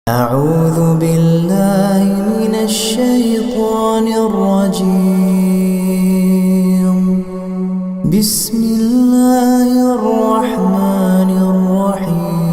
أعوذ بالله من الشيطان الرجيم. بسم الله الرحمن الرحيم.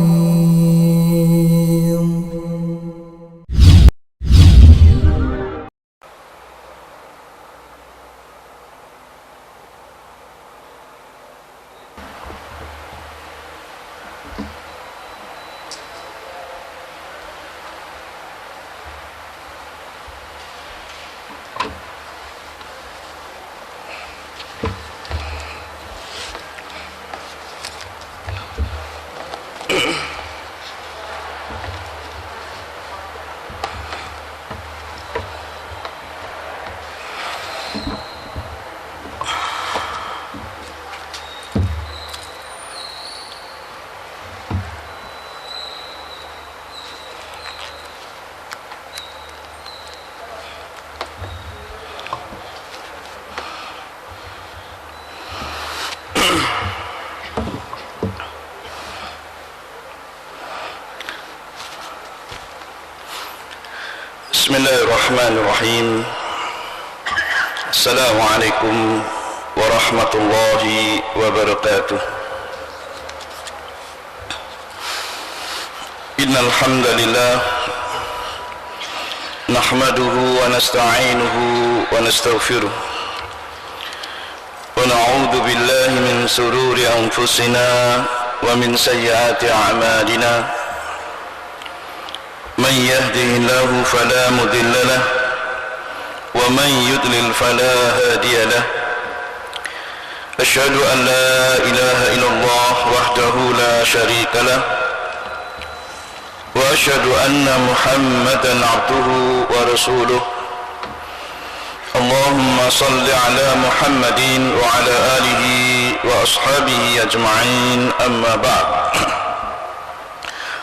Bismillahirrahmanirrahim. Assalamualaikum warahmatullahi wabarakatuh. Innal hamdalillah nahmaduhu wa nasta'inuhu wa nastaghfiruh wa na'udzu billahi min shururi anfusina wa min sayyiati a'malina. من يهده الله فلا مضل له ومن يضلل فلا هادي له. أشهد أن لا إله إلا الله وحده لا شريك له وأشهد أن محمدا عبده ورسوله. اللهم صل على محمد وعلى آله وأصحابه أجمعين. أما بعد،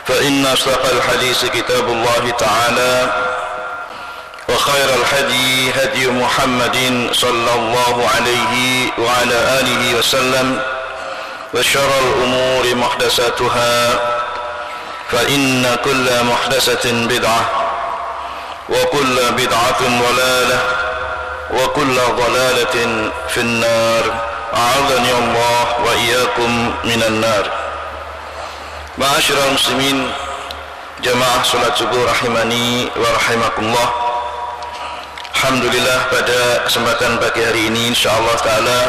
فإن أصدق الحديث كتاب الله تعالى وخير الهدي هدي محمد صلى الله عليه وعلى آله وسلم وشر الأمور محدثاتها فإن كل محدثة بدعة وكل بدعة ضلالة وكل ضلالة في النار. أعاذني الله وإياكم من النار. Ma'asyiral muslimin, jamaah salat subuh rahimani wa rahimakumullah. Alhamdulillah, pada kesempatan pagi hari ini insyaallah taala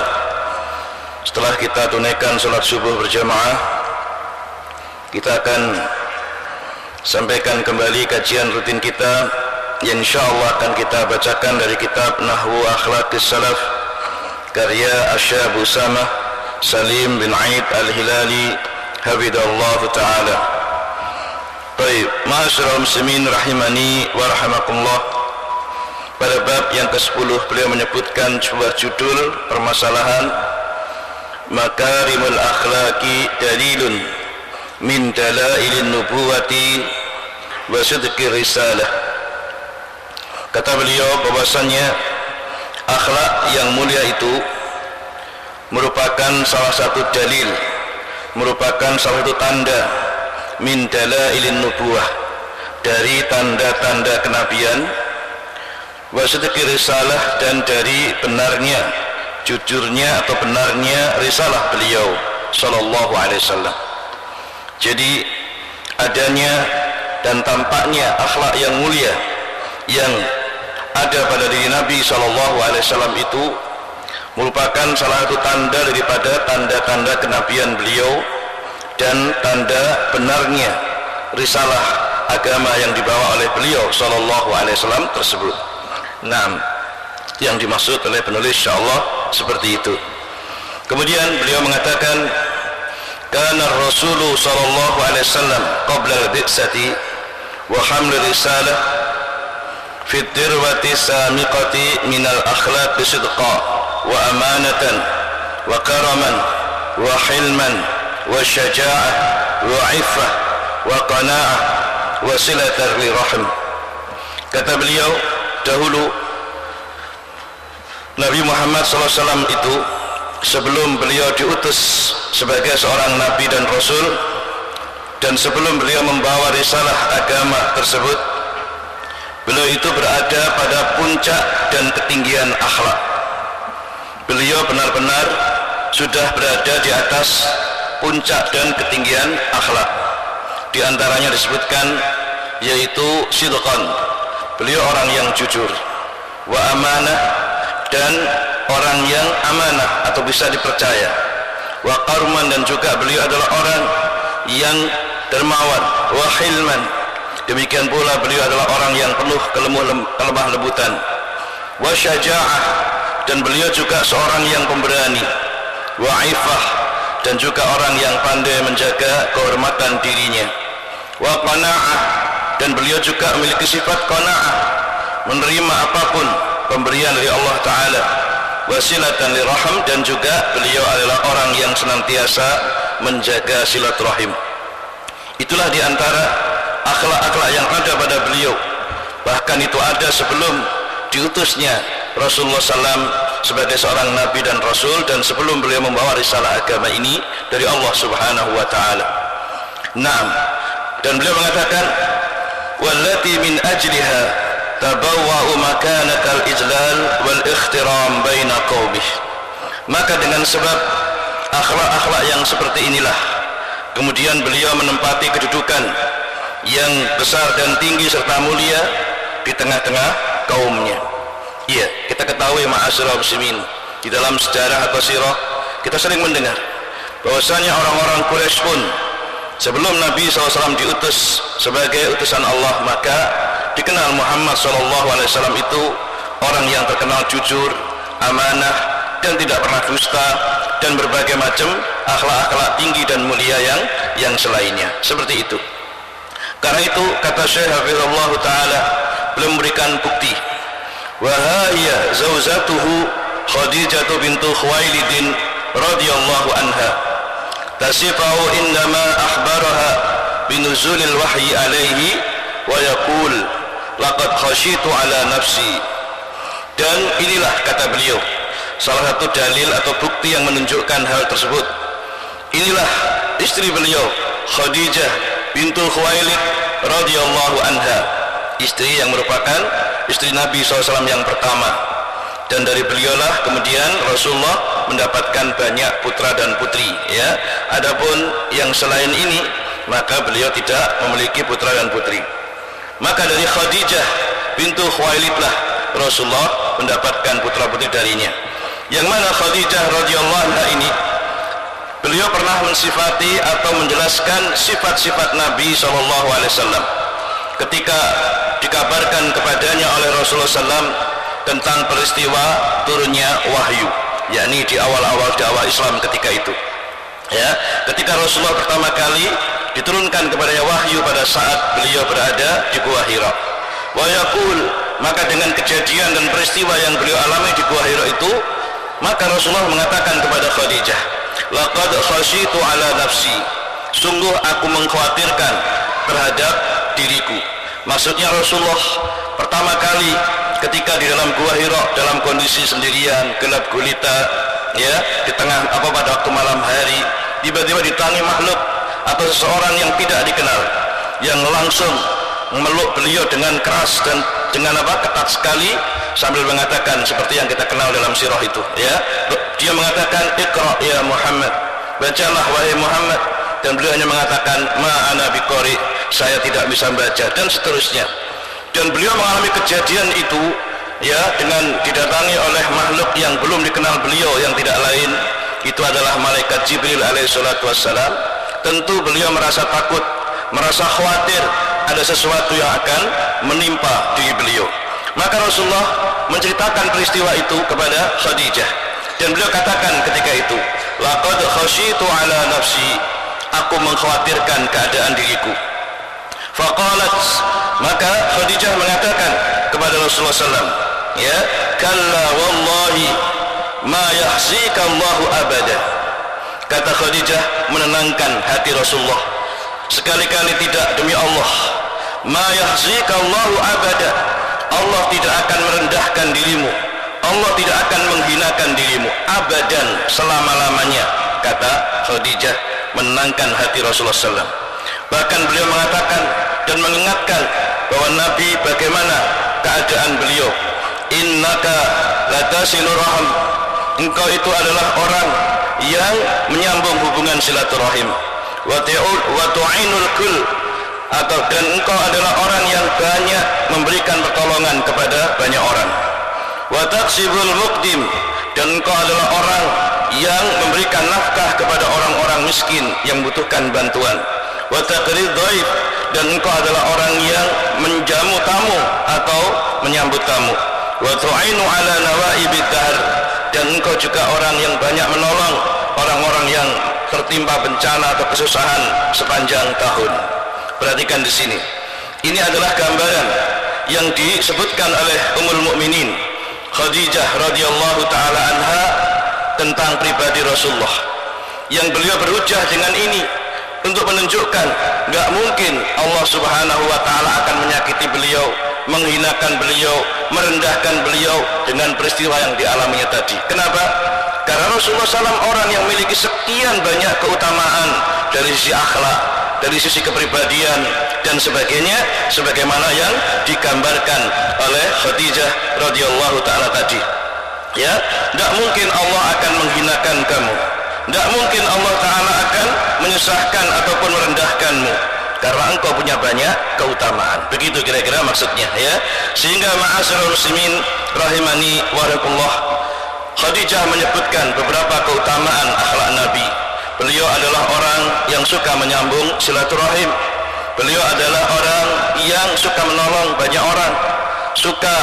setelah kita tunaikan salat subuh berjamaah, kita akan sampaikan kembali kajian rutin kita yang insyaallah akan kita bacakan dari kitab Nahwu Akhlaqis Salaf karya Asy-Syaikh Usamah Salim bin Aid Al-Hilali Hafidhahullah ta'ala. Baik, ma'asyiral muslimin rahimani wa rahimakumullah. Pada bab yang ke-10 beliau menyebutkan sebuah judul permasalahan Makarimul Akhlaqi dalilun min dalailin nubuwati wa sidqi risalah. Kata beliau bahwasannya akhlak yang mulia itu merupakan salah satu dalil, merupakan salah satu tanda min dalailin nubuwah, dari tanda-tanda kenabian, wa sidqi risalah, dan dari benarnya, jujurnya atau benarnya risalah beliau sallallahu alaihi wasallam. Jadi adanya dan tampaknya akhlak yang mulia yang ada pada diri Nabi sallallahu alaihi wasallam itu merupakan salah satu tanda daripada tanda-tanda kenabian beliau dan tanda benarnya risalah agama yang dibawa oleh beliau sallallahu alaihi wasallam tersebut. Nah, yang dimaksud oleh penulis insyaallah seperti itu. Kemudian beliau mengatakan, kana Rasulullah sallallahu alaihi wasallam qabla al-bi'sati wa haml risalah fi dirwati samiqati min al-akhlaq sidqa wa amanatan wa karaman wa hilman wa syaja'ah wa iffah wa qana'ah wa silatar li rahim. Kata beliau, dahulu Nabi Muhammad SAW itu sebelum beliau diutus sebagai seorang nabi dan rasul, dan sebelum beliau membawa risalah agama tersebut, beliau itu berada pada puncak dan ketinggian akhlak. Beliau benar-benar sudah berada di atas puncak dan ketinggian akhlak. Di antaranya disebutkan yaitu sidqan, beliau orang yang jujur, wa amanah, dan orang yang amanah atau bisa dipercaya, wa qarman, dan juga beliau adalah orang yang dermawan, wa hilman, demikian pula beliau adalah orang yang penuh kelemah lembutan, wa syaja'ah, dan beliau juga seorang yang pemberani, wa ifah, dan juga orang yang pandai menjaga kehormatan dirinya, wa qana'ah, dan beliau juga memiliki sifat qana'ah, menerima apapun pemberian dari Allah Ta'ala, wasilatan liraham, dan juga beliau adalah orang yang senantiasa menjaga silaturahim. Itulah diantara akhlak-akhlak yang ada pada beliau, bahkan itu ada sebelum diutusnya Rasulullah SAW sebagai seorang nabi dan rasul, dan sebelum beliau membawa risalah agama ini dari Allah Subhanahu wa Ta'ala. Naam, dan beliau mengatakan, wallati min ajliha tabawwa'u makanakal ijlal wal ikhtiram baina qaumih. Maka dengan sebab akhlak-akhlak yang seperti inilah, kemudian beliau menempati kedudukan yang besar dan tinggi serta mulia di tengah-tengah kaumnya. Iya, kita ketahui ma'asyiral muslimin, di dalam sejarah atau sirah kita sering mendengar bahwasanya orang-orang Quraisy pun sebelum Nabi SAW diutus sebagai utusan Allah, maka dikenal Muhammad SAW itu orang yang terkenal jujur, amanah, dan tidak pernah dusta, dan berbagai macam akhlak-akhlak tinggi dan mulia yang selainnya. Seperti itu. Karena itu kata Syekh Hafizahullah Ta'ala, beliau memberikan bukti, wa hiya zaujatuhu Khadijah bintu Khuwailid radhiyallahu anha tasifahu indama akhbaraha binuzulil wahyi alaihi wa yaqul laqad khashitu ala nafsi. Dan inilah kata beliau salah satu dalil atau bukti yang menunjukkan hal tersebut. Inilah istri beliau Khadijah bintu Khuwailid radhiyallahu anha, istri yang merupakan istri Nabi SAW yang pertama, dan dari beliaulah kemudian Rasulullah mendapatkan banyak putra dan putri, ya. Adapun yang selain ini maka beliau tidak memiliki putra dan putri. Maka dari Khadijah bintu Khuwailid lah Rasulullah mendapatkan putra putri darinya, yang mana Khadijah radhiyallahu anha ini beliau pernah mensifati atau menjelaskan sifat-sifat Nabi SAW ketika dikabarkan kepadanya oleh Rasulullah SAW tentang peristiwa turunnya wahyu, yakni di awal-awal dakwah Islam ketika itu, ya, ketika Rasulullah pertama kali diturunkan kepadanya wahyu pada saat beliau berada di Gua Hira. Wa yaqul, maka dengan kejadian dan peristiwa yang beliau alami di Gua Hira itu, maka Rasulullah mengatakan kepada Khadijah, laqad khashitu ala nafsi, sungguh aku mengkhawatirkan terhadap diriku. Maksudnya Rasulullah pertama kali ketika di dalam Gua Hira dalam kondisi sendirian, gelap gulita, ya, di tengah pada waktu malam hari, tiba-tiba ditangi makhluk atau seseorang yang tidak dikenal yang langsung memeluk beliau dengan keras dan dengan ketat sekali, sambil mengatakan seperti yang kita kenal dalam sirah itu, ya, dia mengatakan iqra ya Muhammad, bacalah wahai Muhammad, dan beliau hanya mengatakan ma ana biqari, saya tidak bisa baca, dan seterusnya. Dan beliau mengalami kejadian itu, ya, dengan didatangi oleh makhluk yang belum dikenal beliau, yang tidak lain itu adalah malaikat Jibril alaihissalatu wassalam. Tentu beliau merasa takut, merasa khawatir ada sesuatu yang akan menimpa diri beliau. Maka Rasulullah menceritakan peristiwa itu kepada Khadijah, dan beliau katakan ketika itu, laqad khashitu ala nafsi, aku mengkhawatirkan keadaan diriku. Faqalat, maka Khadijah mengatakan kepada Rasulullah SAW, ya, kalla wallahi ma yahzika Allahu abada. Kata Khadijah menenangkan hati Rasulullah, sekali-kali tidak, demi Allah, ma yahzika Allahu abada, Allah tidak akan merendahkan dirimu, Allah tidak akan menghinakan dirimu abadan, selama-lamanya. Kata Khadijah menenangkan hati Rasulullah SAW. Bahkan beliau mengatakan dan mengingatkan bahwa Nabi bagaimana keadaan beliau. Innaka latasilur rahim, engkau itu adalah orang yang menyambung hubungan silaturahim. Wa tu'inul kul, atau dan engkau adalah orang yang banyak memberikan pertolongan kepada banyak orang. Wa taksibul muqdim, dan engkau adalah orang yang memberikan nafkah kepada orang-orang miskin yang membutuhkan bantuan. Wa taqrid dhaif, dan engkau adalah orang yang menjamu tamu atau menyambut tamu. Wa tu'inu ala nawaibid dahr, dan engkau juga orang yang banyak menolong orang-orang yang tertimpa bencana atau kesusahan sepanjang tahun. Perhatikan di sini. Ini adalah gambaran yang disebutkan oleh Ummul Mukminin Khadijah radhiyallahu taala anha tentang pribadi Rasulullah, yang beliau berhujjah dengan ini untuk menunjukkan enggak mungkin Allah Subhanahu wa taala akan menyakiti beliau, menghinakan beliau, merendahkan beliau dengan peristiwa yang dialaminya tadi. Kenapa? Karena Rasulullah SAW orang yang memiliki sekian banyak keutamaan dari sisi akhlak, dari sisi kepribadian dan sebagainya, sebagaimana yang digambarkan oleh Khadijah radhiyallahu taala tadi. Ya, tidak mungkin Allah akan menghinakan kamu, tidak mungkin Allah taala akan menyusahkan ataupun merendahkanmu, karena engkau punya banyak keutamaan. Begitu kira-kira maksudnya, ya. Sehingga ma'asyiral muslimin rahimani wa rahimakumullah, Khadijah menyebutkan beberapa keutamaan akhlak Nabi. Beliau adalah orang yang suka menyambung silaturahim. Beliau adalah orang yang suka menolong banyak orang, suka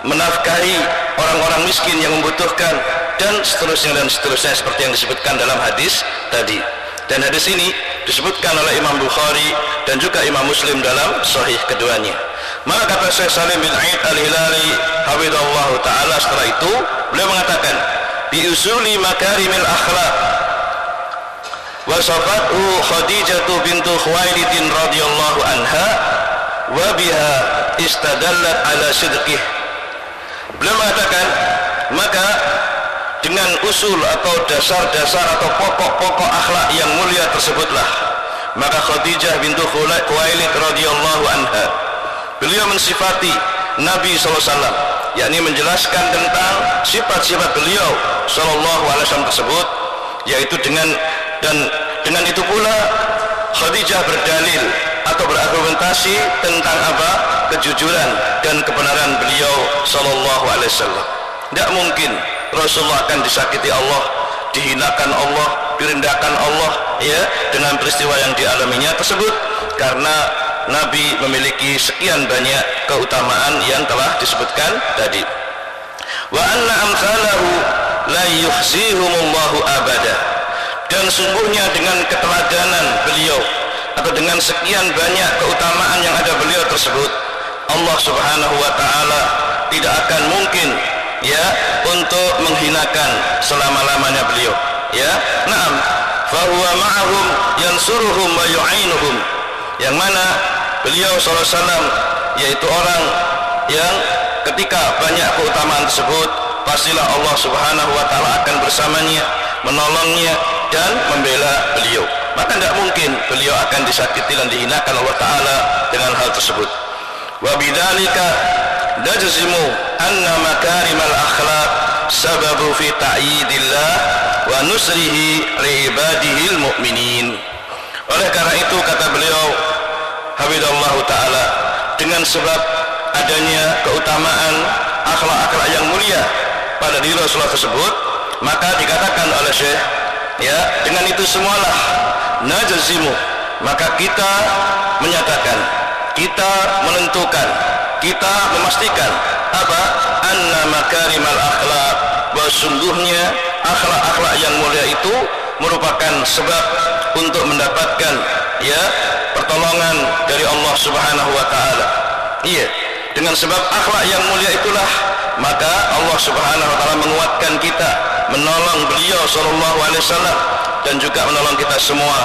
menafkahi orang-orang miskin yang membutuhkan, dan seterusnya seperti yang disebutkan dalam hadis tadi. Dan hadis ini disebutkan oleh Imam Bukhari dan juga Imam Muslim dalam sahih keduanya. Maka kata Syekh Salim bin Aid Al-Hilali hafizahullah taala, setelah itu beliau mengatakan bi usuli makarimil akhlaq wasafathu Khadijah bintu Khuwailid radhiyallahu anha wa biha istadallat ala sidqih. Beliau mengatakan, maka dengan usul atau dasar-dasar atau pokok-pokok akhlak yang mulia tersebutlah, maka Khadijah bintu Khuwailid radhiyallahu anha, beliau mensifati Nabi SAW, yakni menjelaskan tentang sifat-sifat beliau SAW tersebut, yaitu dengan itu pula Khadijah berdalil atau berargumentasi tentang apa? Kejujuran dan kebenaran beliau SAW. Tidak mungkin Rasulullah akan disakiti Allah, dihinakan Allah, direndahkan Allah, ya, dengan peristiwa yang dialaminya tersebut, karena Nabi memiliki sekian banyak keutamaan yang telah disebutkan tadi. Wa anna amsalahu la yukhzihumullahu abada, dan sungguhnya dengan keteladanan beliau atau dengan sekian banyak keutamaan yang ada beliau tersebut, Allah Subhanahu wa taala tidak akan mungkin, ya, untuk menghinakan selama-lamanya beliau, ya. Naam, fa huwa ma'ahum yansuruhum wa yu'inuhum, yang mana beliau SAW yaitu orang yang ketika banyak keutamaan tersebut, pastilah Allah Subhanahu wa taala akan bersamanya, menolongnya dan membela beliau. Maka tidak mungkin beliau akan disakiti dan dihinakan Allah taala dengan hal tersebut. Wa bidzalika najzimu anna makarimal akhlaq sababu fi ta'yidillah wa nusrihi li ibadihil mu'minin. Oleh karena itu kata beliau hafizallahu taala, dengan sebab adanya keutamaan akhlak-akhlak yang mulia pada diri Rasulullah tersebut, maka dikatakan oleh Syekh, ya, dengan itu semualah najzimu, maka kita menyatakan, kita menentukan, kita memastikan apa? Anna makarimal akhlaq, bahwa sungguhnya akhlak-akhlak yang mulia itu merupakan sebab untuk mendapatkan, ya, pertolongan dari Allah Subhanahu wa taala. Iya, dengan sebab akhlak yang mulia itulah maka Allah Subhanahu wa taala menguatkan kita, menolong beliau sallallahu alaihi wasallam, dan juga menolong kita semua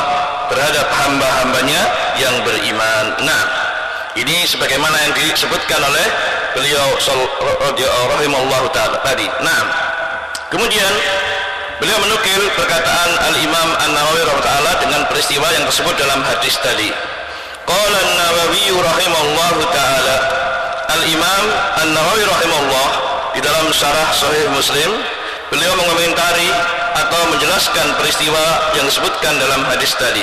terhadap hamba-hambanya yang beriman. Nah, ini sebagaimana yang disebutkan oleh beliau rahimahullahu taala tadi. Nah, kemudian beliau menukil perkataan Al-Imam An-Nawawi rahimahullah dengan peristiwa yang tersebut dalam hadis tadi. Qala An-Nawawi rahimahullahu taala, Al-Imam An-Nawawi rahimahullah di dalam syarah Sahih Muslim, beliau mengomentari atau menjelaskan peristiwa yang disebutkan dalam hadis tadi.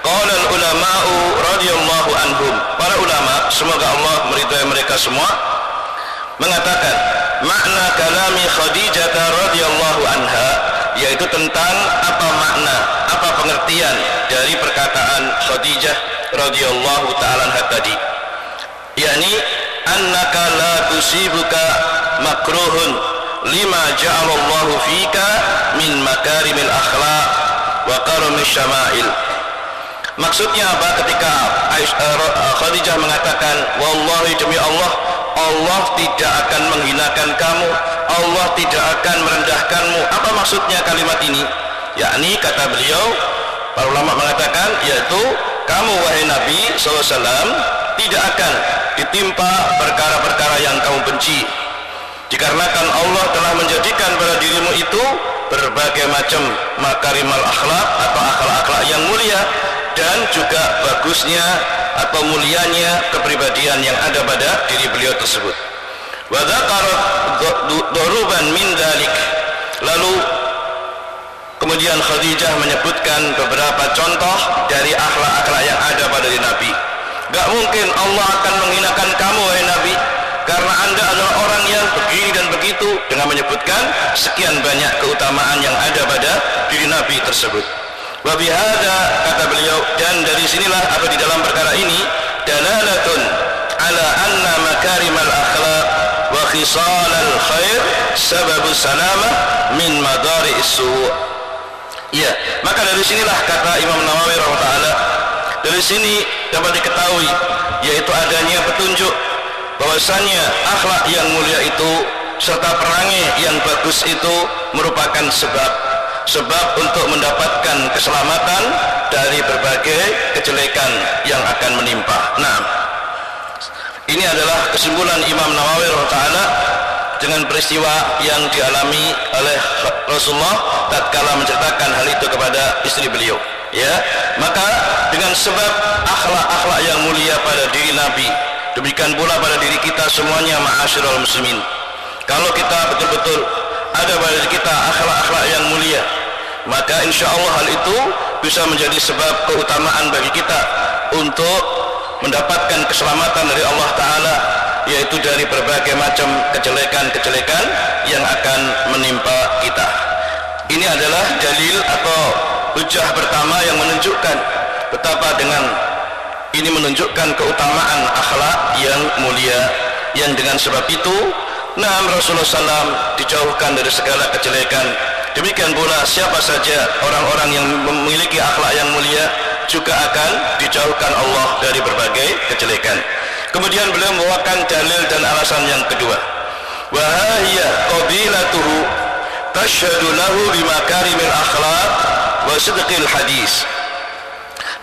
Qala al-ulama'u radhiyallahu anhum, para ulama semoga Allah meridai mereka semua, mengatakan makna kalami Khadijah radhiyallahu anha, yaitu tentang apa makna, apa pengertian dari perkataan Khadijah radhiyallahu ta'ala anha tadi, yakni annaka la tusibuka makruhun lima ja'alallahu fika min makarimil akhlaq wa karamil syama'il. Maksudnya apa ketika Khadijah mengatakan wallahi demi Allah, Allah tidak akan menghinakan kamu, Allah tidak akan merendahkanmu. Apa maksudnya kalimat ini? Yakni kata beliau, para ulama mengatakan, yaitu kamu wahai Nabi SAW tidak akan ditimpa perkara-perkara yang kamu benci, dikarenakan Allah telah menjadikan pada dirimu itu berbagai macam makarimal akhlak atau akhlak-akhlak yang mulia, dan juga bagusnya atau mulianya kepribadian yang ada pada diri beliau tersebut. Wa dzakara duruban min dzalik, lalu kemudian Khadijah menyebutkan beberapa contoh dari akhlak-akhlak yang ada pada diri Nabi. Gak mungkin Allah akan menghinakan kamu wahai Nabi karena anda adalah orang yang begini dan begitu, dengan menyebutkan sekian banyak keutamaan yang ada pada diri Nabi tersebut. Wa bihadza, kata beliau, dan dari sinilah apa di dalam perkara ini dalalatun ala anna makarimal akhlaq wa khisalal khair sababus salamah min madari'is su'. Ya, maka dari sinilah kata Imam Nawawi rahimahullah, dari sini dapat diketahui yaitu adanya petunjuk bahwasanya akhlak yang mulia itu serta perangai yang bagus itu merupakan sebab untuk mendapatkan keselamatan dari berbagai kejelekan yang akan menimpa. Nah, ini adalah kesimpulan Imam Nawawi rahimahullah dengan peristiwa yang dialami oleh Rasulullah tatkala menceritakan hal itu kepada istri beliau. Ya, maka dengan sebab akhlak-akhlak yang mulia pada diri Nabi, demikian pula pada diri kita semuanya ma'asyiral muslimin. Kalau kita betul-betul ada pada diri kita akhlak-akhlak yang mulia, maka insya Allah hal itu bisa menjadi sebab keutamaan bagi kita untuk mendapatkan keselamatan dari Allah Ta'ala, yaitu dari berbagai macam kejelekan-kejelekan yang akan menimpa kita. Ini adalah dalil atau hujah pertama yang menunjukkan betapa dengan ini menunjukkan keutamaan akhlak yang mulia, yang dengan sebab itu Rasulullah SAW dijauhkan dari segala kejelekan. Demikian pula siapa saja orang-orang yang memiliki akhlak yang mulia juga akan dijauhkan Allah dari berbagai kejelekan. Kemudian beliau membawakan dalil dan alasan yang kedua, wa hiya qabilatuhu tashhadu lahu bimakarimil akhlaq wa sidqil hadis.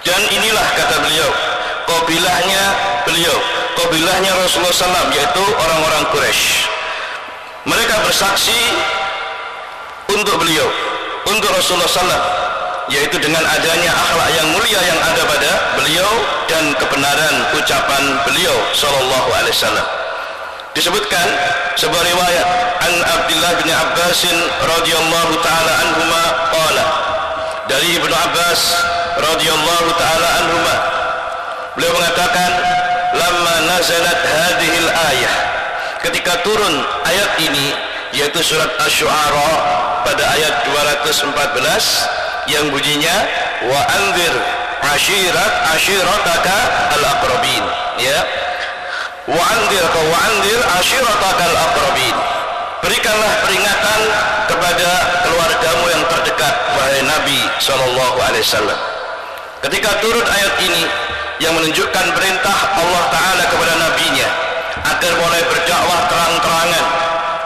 Dan inilah kata beliau qabilahnya Rasulullah SAW, yaitu orang-orang Quraisy. Mereka bersaksi untuk beliau, untuk Rasulullah SAW, yaitu dengan adanya akhlak yang mulia yang ada pada beliau dan kebenaran ucapan beliau sallallahu alaihi wasallam. Disebutkan sebuah riwayat an Abdullah bin Abbas radhiyallahu taala anhuma qala, dari Ibnu Abbas radhiyallahu taala anhuma, beliau mengatakan lamma nazalat hadhil ayah, ketika turun ayat ini, yaitu surat Asy-Syu'ara pada ayat 214 yang bunyinya wa anzir ashirataka al-aqrabin, ya, wa anzir ashirataka al-aqrabin, berikanlah peringatan kepada keluargamu yang terdekat wahai Nabi sallallahu alaihi wasallam. Ketika turun ayat ini yang menunjukkan perintah Allah Ta'ala kepada nabinya agar mulai berdakwah terang-terangan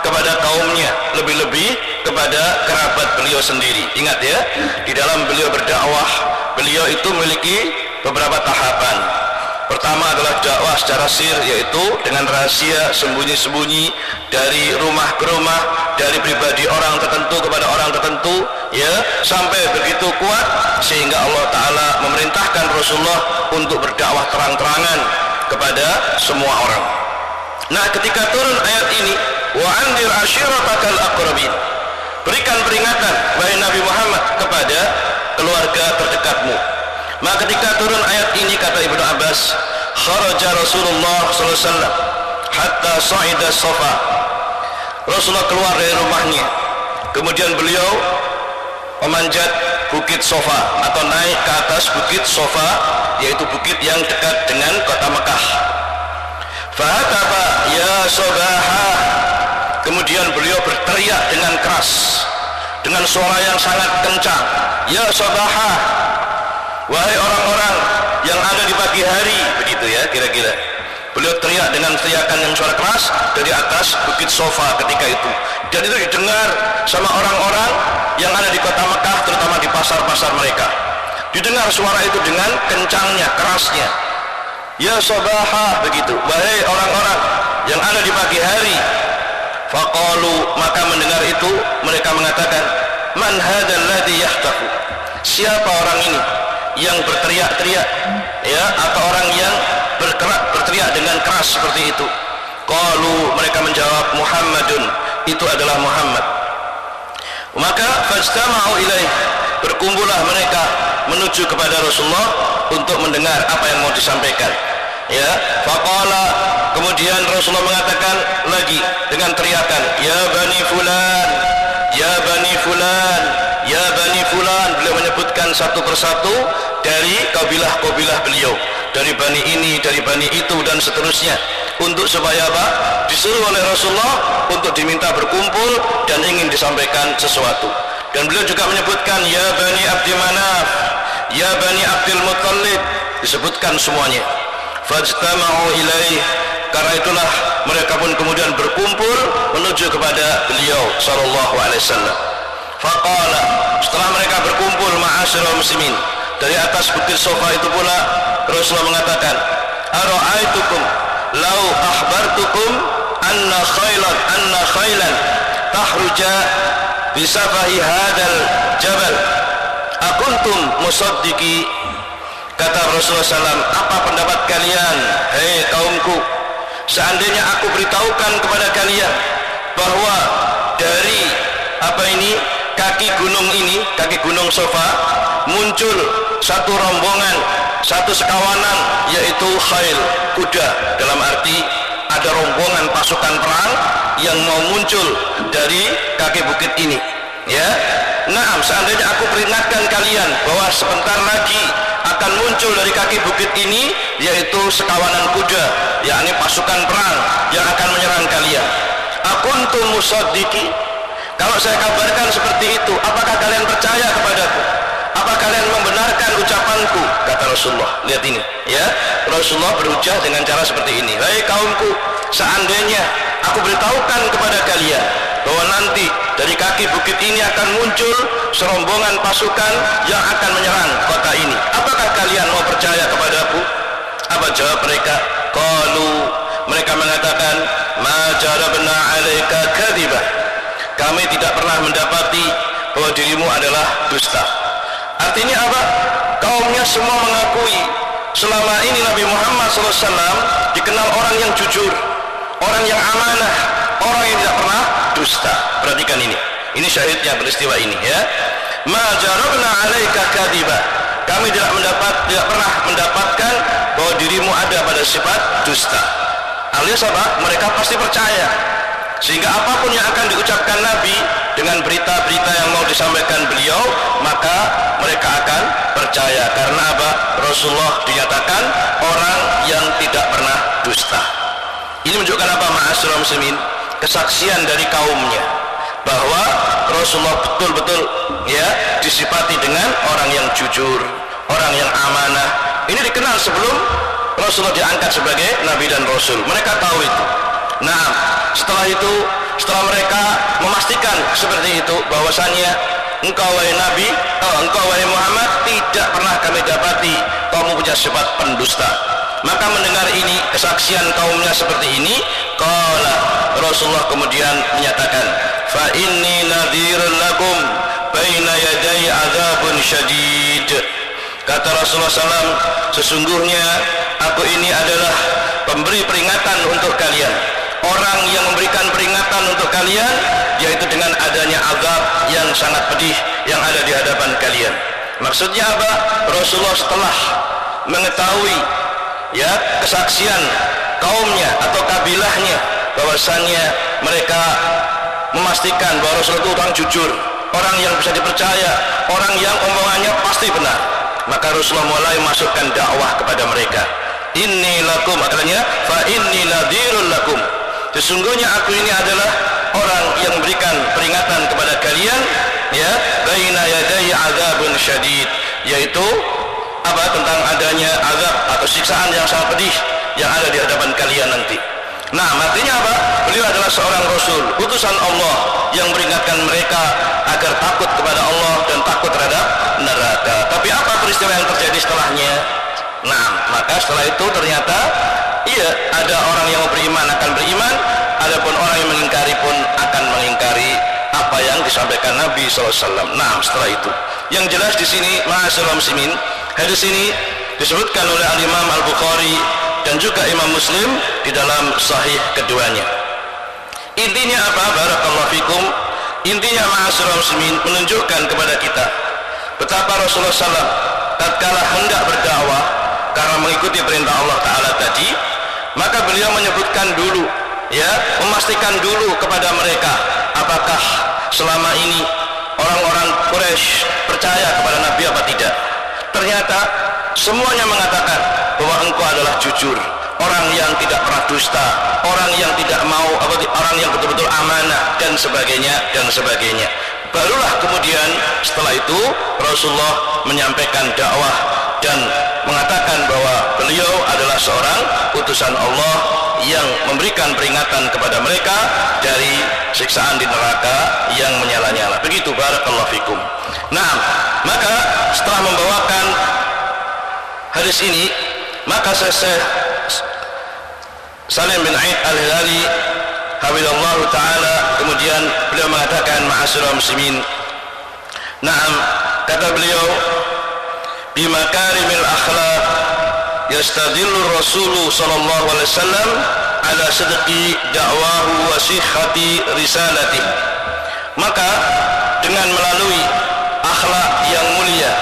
kepada kaumnya, lebih-lebih kepada kerabat beliau sendiri. Ingat ya, di dalam beliau berdakwah, beliau itu memiliki beberapa tahapan. Pertama adalah dakwah secara sir, yaitu dengan rahasia, sembunyi-sembunyi, dari rumah ke rumah, dari pribadi orang tertentu kepada orang tertentu, ya, sampai begitu kuat sehingga Allah Ta'ala memerintahkan Rasulullah untuk berdakwah terang-terangan kepada semua orang. Nah, ketika turun ayat ini, wa anzir ashiratakal aqrabin, berikan peringatan wahai Nabi Muhammad kepada keluarga terdekatmu. Maka ketika turun ayat ini, kata Ibnu Abbas, kharaja Rasulullah sallallahu alaihi wasallam hatta sa'ida Safa. Rasulullah keluar dari rumahnya, kemudian beliau memanjat bukit Safa atau naik ke atas bukit Safa, yaitu bukit yang dekat dengan kota Mekah. Fahatafa ya Sabaha, kemudian beliau berteriak dengan keras, dengan suara yang sangat kencang, ya Sabaha, wahai orang-orang yang ada di pagi hari, begitu ya kira-kira. Beliau teriak dengan teriakan yang suara keras dari atas bukit Safa ketika itu, dan itu didengar sama orang-orang yang ada di kota Mekah, terutama di pasar-pasar mereka. Didengar suara itu dengan kencangnya, kerasnya, ya Sabaha, begitu, wahai orang-orang yang ada di pagi hari. Faqalu, maka mendengar itu mereka mengatakan, man hadzal ladzi yahtafu, siapa orang ini yang berteriak-teriak, ya, atau orang yang berteriak dengan keras seperti itu. Qalu, mereka menjawab, Muhammadun, itu adalah Muhammad. Maka fajtama'u ilaih, berkumpullah mereka menuju kepada Rasulullah untuk mendengar apa yang mau disampaikan, ya. Faqala, kemudian Rasulullah mengatakan lagi dengan teriakan, ya bani fulan, ya bani fulan, ya bani fulan. Beliau menyebutkan satu persatu dari kabilah-kabilah beliau, dari bani ini, dari bani itu, dan seterusnya, untuk supaya apa? Disuruh oleh Rasulullah untuk diminta berkumpul dan ingin disampaikan sesuatu. Dan beliau juga menyebutkan, ya bani Abdi Manaf, ya bani Abdul Muttalib, disebutkan semuanya. Fajtama'u ilaih, karena itulah mereka pun kemudian berkumpul menuju kepada beliau sallallahu alaihi wasallam. Faqala, setelah mereka berkumpul, ma'asyiral muslimin, dari atas bukit Safa itu pula Rasulullah mengatakan, ara'aitukum law akhbartukum anna khailan tahruja bisafahi hadal jabal akuntum musaddiqi. Kata Rasulullah SAW, apa pendapat kalian, hei kaumku, seandainya aku beritahukan kepada kalian bahwa dari kaki gunung ini, kaki gunung Safa, muncul satu rombongan, satu sekawanan, yaitu khail, kuda, dalam arti ada rombongan pasukan perang yang mau muncul dari kaki bukit ini, ya. Nah, seandainya aku peringatkan kalian bahwa sebentar lagi akan muncul dari kaki bukit ini, yaitu sekawanan kuda, yakni pasukan perang yang akan menyerang kalian. Akuntum musaddiqi, kalau saya kabarkan seperti itu, apakah kalian percaya kepadaku? Apa kalian membenarkan ucapanku? Kata Rasulullah. Lihat ini, ya. Rasulullah berujar dengan cara seperti ini, hai kaumku, seandainya aku beritahukan kepada kalian bahwa nanti dari kaki bukit ini akan muncul serombongan pasukan yang akan menyerang kota ini, apakah kalian mau percaya kepadaku? Apa jawab mereka? Qalu, mereka mengatakan, ma jarabna alaika kadhiba, kami tidak pernah mendapati bahwa dirimu adalah dusta. Artinya apa? Kaumnya semua mengakui selama ini Nabi Muhammad SAW dikenal orang yang jujur, orang yang amanah, orang yang tidak pernah dusta. Perhatikan ini syahidnya peristiwa ini, ya. Ma jarabna alaika kadhiba, kami tidak pernah mendapatkan bahwa dirimu ada pada sifat dusta. Alias apa? Mereka pasti percaya, sehingga apapun yang akan diucapkan Nabi dengan berita-berita yang mau disampaikan beliau, maka mereka akan percaya. Karena apa? Rasulullah dinyatakan orang yang tidak pernah dusta. Ini menunjukkan apa, ma'asyiral muslimin? Kesaksian dari kaumnya bahwa Rasulullah betul-betul, ya, disifati dengan orang yang jujur, orang yang amanah. Ini dikenal sebelum Rasulullah diangkat sebagai Nabi dan Rasul. Mereka tahu itu. Nah, setelah itu, setelah mereka memastikan seperti itu, bahwasannya engkau wahai Nabi, engkau wahai Muhammad, tidak pernah kami dapati kamu punya sifat pendusta. Maka mendengar ini, kesaksian kaumnya seperti ini, qala, Rasulullah kemudian menyatakan, fa inni nadhirun lakum baina yaday adzabun syadid. Kata Rasulullah SAW, sesungguhnya aku ini adalah pemberi peringatan untuk kalian, orang yang memberikan peringatan untuk kalian, yaitu dengan adanya azab yang sangat pedih yang ada di hadapan kalian. Maksudnya apa? Rasulullah setelah mengetahui ya kesaksian kaumnya atau kabilahnya bahwasannya mereka memastikan bahwa Rasulullah itu orang jujur, orang yang bisa dipercaya, orang yang omongannya pasti benar, maka Rasulullah mulai masukkan dakwah kepada mereka. Inni lakum, katanya, fa inni nadhirun lakum, sesungguhnya aku ini adalah orang yang memberikan peringatan kepada kalian, ya, baina yaday adzabun syadid, yaitu apa? Tentang adanya azab atau siksaan yang sangat pedih yang ada di hadapan kalian nanti. Nah, artinya apa? Beliau adalah seorang Rasul, utusan Allah yang memperingatkan mereka agar takut kepada Allah dan takut terhadap neraka. Tapi apa peristiwa yang terjadi setelahnya? Nah, maka setelah itu ternyata iya, ada orang yang beriman akan beriman, adapun orang yang mengingkari pun akan mengingkari apa yang disampaikan Nabi SAW. Nah, setelah itu, yang jelas di sini, ma'asyiral muslimin, hadis ini disebutkan oleh Al-Imam Al-Bukhari dan juga Imam Muslim di dalam sahih keduanya. Intinya apa? Barakallahu fikum. Intinya, ma'asyiral muslimin, menunjukkan kepada kita betapa Rasulullah SAW tatkala hendak berdakwah karena mengikuti perintah Allah Ta'ala tadi, maka beliau menyebutkan dulu, ya, memastikan dulu kepada mereka apakah selama ini orang-orang Quraisy percaya kepada Nabi apa tidak. Ternyata semuanya mengatakan bahwa engkau adalah jujur, orang yang tidak pernah dusta, orang yang tidak mau, orang yang betul-betul amanah, dan sebagainya dan sebagainya. Barulah kemudian setelah itu Rasulullah menyampaikan dakwah dan mengatakan bahwa beliau adalah seorang utusan Allah yang memberikan peringatan kepada mereka dari siksaan di neraka yang menyala-nyala. Begitu, barakallahu fikum. Nah, maka setelah membawakan hadis ini, maka Syekh Salim bin Aid Al-Hilali hafizallahu ta'ala kemudian beliau mengatakan, ma'asyiral muslimin, na'am, kata beliau, bimakarimil akhlaq yastadillu Rasulullah sallallahu alaihi wasallam ala sidqi da'wahu wa sihhati risalatih. Maka dengan melalui akhlak yang mulia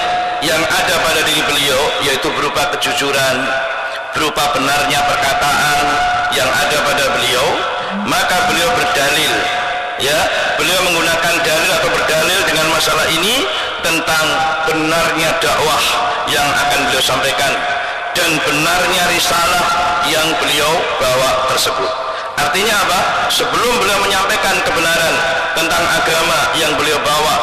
yang ada pada diri beliau, yaitu berupa kejujuran, berupa benarnya perkataan yang ada pada beliau, maka beliau berdalil, ya, beliau menggunakan dalil atau berdalil dengan masalah ini tentang benarnya dakwah yang akan beliau sampaikan dan benarnya risalah yang beliau bawa tersebut. Artinya apa? Sebelum beliau menyampaikan kebenaran tentang agama yang beliau bawa,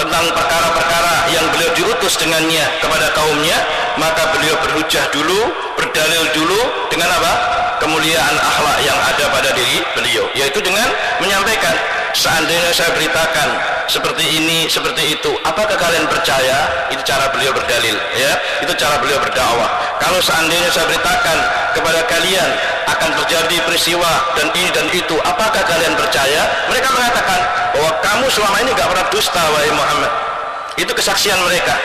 tentang perkara-perkara yang beliau diutus dengannya kepada kaumnya, maka beliau berhujjah dulu, berdalil dulu dengan apa? Kemuliaan akhlak yang ada pada diri beliau, yaitu dengan menyampaikan, seandainya saya beritakan seperti ini, seperti itu, apakah kalian percaya? Itu cara beliau berdalil, ya, itu cara beliau berdakwah. Kalau seandainya saya beritakan kepada kalian akan terjadi peristiwa dan ini dan itu, apakah kalian percaya? Mereka mengatakan bahwa kamu selama ini gak pernah dusta, wahai Muhammad. Itu kesaksian mereka,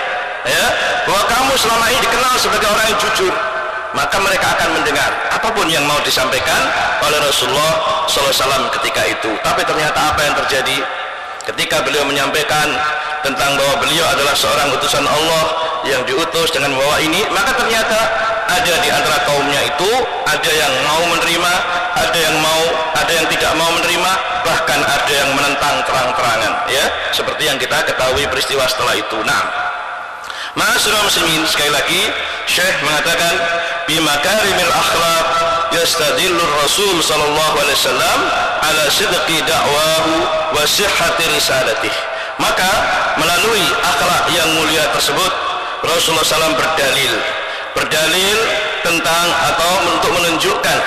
ya, bahwa kamu selama ini dikenal sebagai orang yang jujur. Maka mereka akan mendengar apapun yang mau disampaikan oleh Rasulullah SAW ketika itu. Tapi ternyata apa yang terjadi ketika beliau menyampaikan tentang bahwa beliau adalah seorang utusan Allah yang diutus dengan membawa ini, maka ternyata ada di antara kaumnya itu ada yang mau menerima, ada yang tidak mau menerima, bahkan ada yang menentang terang-terangan, ya, seperti yang kita ketahui peristiwa setelah itu. Nah, ma'asyiral muslimin, sekali lagi Syekh mengatakan, bimakarimil akhlaq yastadillu Rasul sallallahu alaihi wasallam ala sidqi da'wahu wa sihhati risalatih. Maka melalui akhlak yang mulia tersebut Rasulullah SAW berdalil tentang atau untuk menunjukkan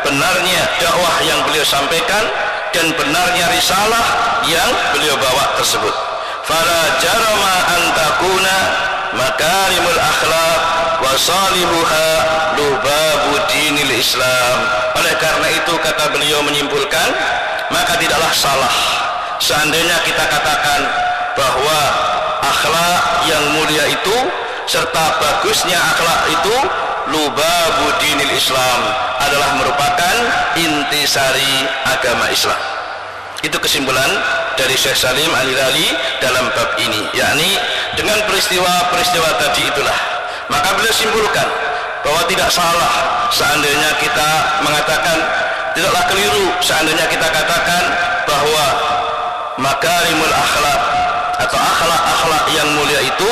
benarnya dakwah yang beliau sampaikan dan benarnya risalah yang beliau bawa tersebut. Fala jarama an takuna makarimul akhlak wa salihuha lubabu dinil Islam. Oleh karena itu kata beliau menyimpulkan, maka tidaklah salah seandainya kita katakan bahwa akhlak yang mulia itu serta bagusnya akhlak itu lubabu dinil Islam, adalah merupakan intisari agama Islam. Itu kesimpulan dari Syekh Salim Al-Hilali dalam bab ini, yakni dengan peristiwa-peristiwa tadi itulah maka beliau simpulkan bahwa tidak salah seandainya kita mengatakan, tidaklah keliru seandainya kita katakan bahwa makarimul akhlak atau akhlak-akhlak yang mulia itu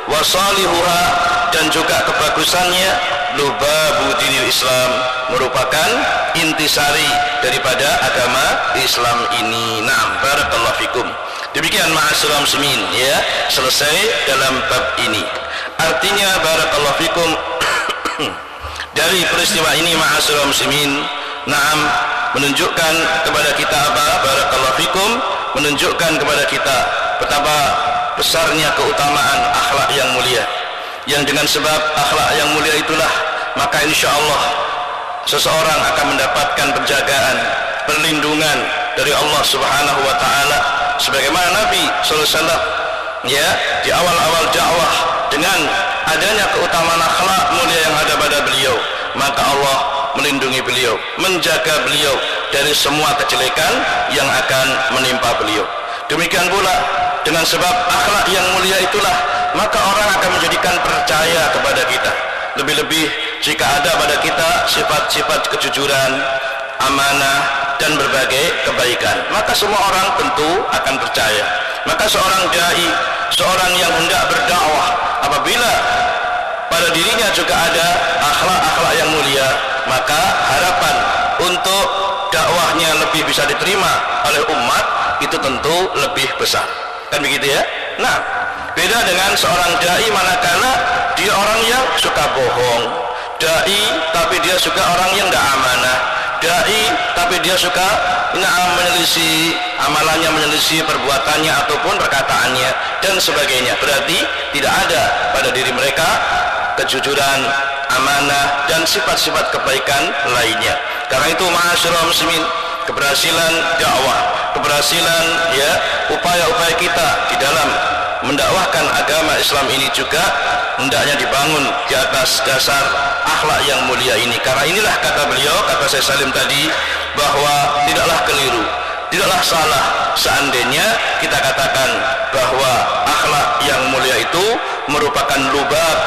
wasalihuha dan juga kebagusannya lubabu dinil Islam, merupakan intisari daripada agama Islam ini. Naam, barakallahu fikum. Demikian ma'asyiral muslimin, ya, selesai dalam bab ini. Artinya barakallahu fikum dari peristiwa ini ma'asyiral muslimin, naam, menunjukkan kepada kita apa? Barakallahu fikum, menunjukkan kepada kita betapa besarnya keutamaan akhlak yang mulia, yang dengan sebab akhlak yang mulia itulah maka insya Allah seseorang akan mendapatkan penjagaan, perlindungan dari Allah Subhanahu wa ta'ala, sebagaimana Nabi SAW, ya, di awal-awal dakwah dengan adanya keutamaan akhlak mulia yang ada pada beliau, maka Allah melindungi beliau, menjaga beliau dari semua kejelekan yang akan menimpa beliau. Demikian pula dengan sebab akhlak yang mulia itulah maka orang akan menjadikan percaya kepada kita, lebih-lebih jika ada pada kita sifat-sifat kejujuran, amanah dan berbagai kebaikan, maka semua orang tentu akan percaya. Maka seorang dai, seorang yang hendak berdakwah, apabila pada dirinya juga ada akhlak-akhlak yang mulia, maka harapan untuk dakwahnya lebih bisa diterima oleh umat itu tentu lebih besar. Kan begitu ya? Nah, beda dengan seorang dai manakala dia orang yang suka bohong, dai tapi dia suka orang yang tidak amanah, dai tapi dia suka menyelisih amalannya, menyelisih perbuatannya ataupun perkataannya dan sebagainya. Berarti tidak ada pada diri mereka kejujuran, amanah dan sifat-sifat kebaikan lainnya. Karena itu ma'asyiral muslimin, keberhasilan dakwah, keberhasilan ya upaya-upaya kita di dalam mendakwahkan agama Islam ini juga hendaknya dibangun di atas dasar akhlak yang mulia ini. Karena inilah kata beliau, kata Syekh Salim tadi, bahwa tidaklah keliru, tidaklah salah seandainya kita katakan bahwa akhlak yang mulia itu merupakan lubab,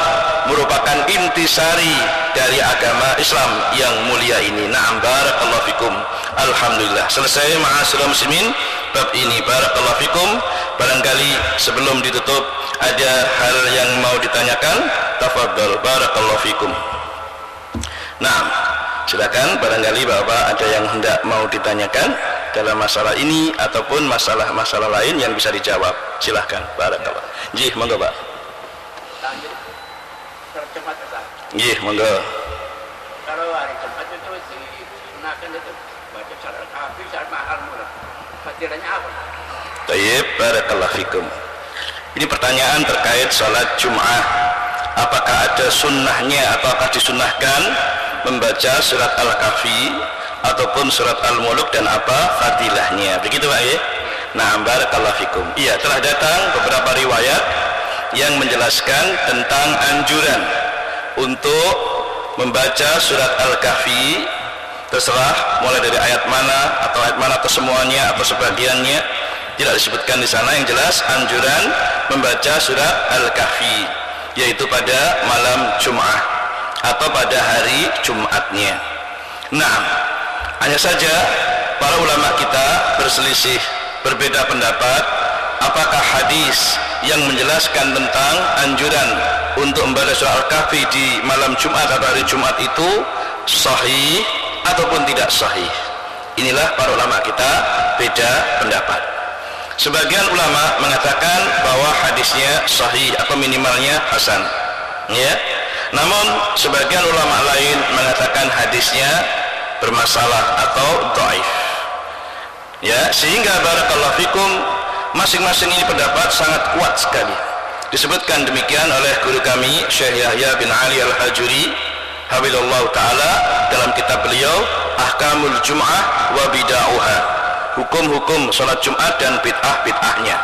merupakan intisari dari agama Islam yang mulia ini. Na'am, barakallahu fikum. Alhamdulillah, selesai ma'asyiral muslimin bab ini. Barakallahu fikum. Barangkali sebelum ditutup ada hal yang mau ditanyakan, tafadhal. Barakallahu fikum. Nah, silakan, barangkali Bapak ada yang hendak mau ditanyakan dalam masalah ini ataupun masalah-masalah lain yang bisa dijawab. Silakan. Barakallah. Nggih, monggo, Pak. Nggih, monggo. Kalau hari Jumat itu sunahkan itu baca syarat kafir, syarat mahal murah. Fadilahnya apa? Tayyib, barakallahu fikum. Ini pertanyaan terkait salat Jum'ah. Apakah ada sunnahnya, apakah disunnahkan membaca surat Al-Kahfi ataupun surat Al-Mulk dan apa fadilahnya? Begitu Pak ya? Nah, barakallahu fikum. Iya, telah datang beberapa riwayat yang menjelaskan tentang anjuran untuk membaca surat Al-Kahfi, terserah mulai dari ayat mana atau semuanya atau sebagiannya, tidak disebutkan di sana. Yang jelas anjuran membaca surat Al-Kahfi, yaitu pada malam Jum'ah atau pada hari Jumatnya. Nah, hanya saja para ulama kita berselisih, berbeda pendapat apakah hadis yang menjelaskan tentang anjuran untuk membaca surah Al-Kahfi di malam Jumat atau hari Jumat itu sahih ataupun tidak sahih. Inilah para ulama kita beda pendapat. Sebagian ulama mengatakan bahwa hadisnya sahih atau minimalnya hasan, ya. Namun sebagian ulama lain mengatakan hadisnya bermasalah atau dhaif. Ya, sehingga barakallahu fikum masing-masing ini pendapat sangat kuat sekali. Disebutkan demikian oleh guru kami Syekh Yahya bin Ali Al-Hajuri hafizallahu taala dalam kitab beliau Ahkamul Jum'ah wa Bid'ahha, hukum-hukum salat Jumat dan bid'ah-bid'ahnya.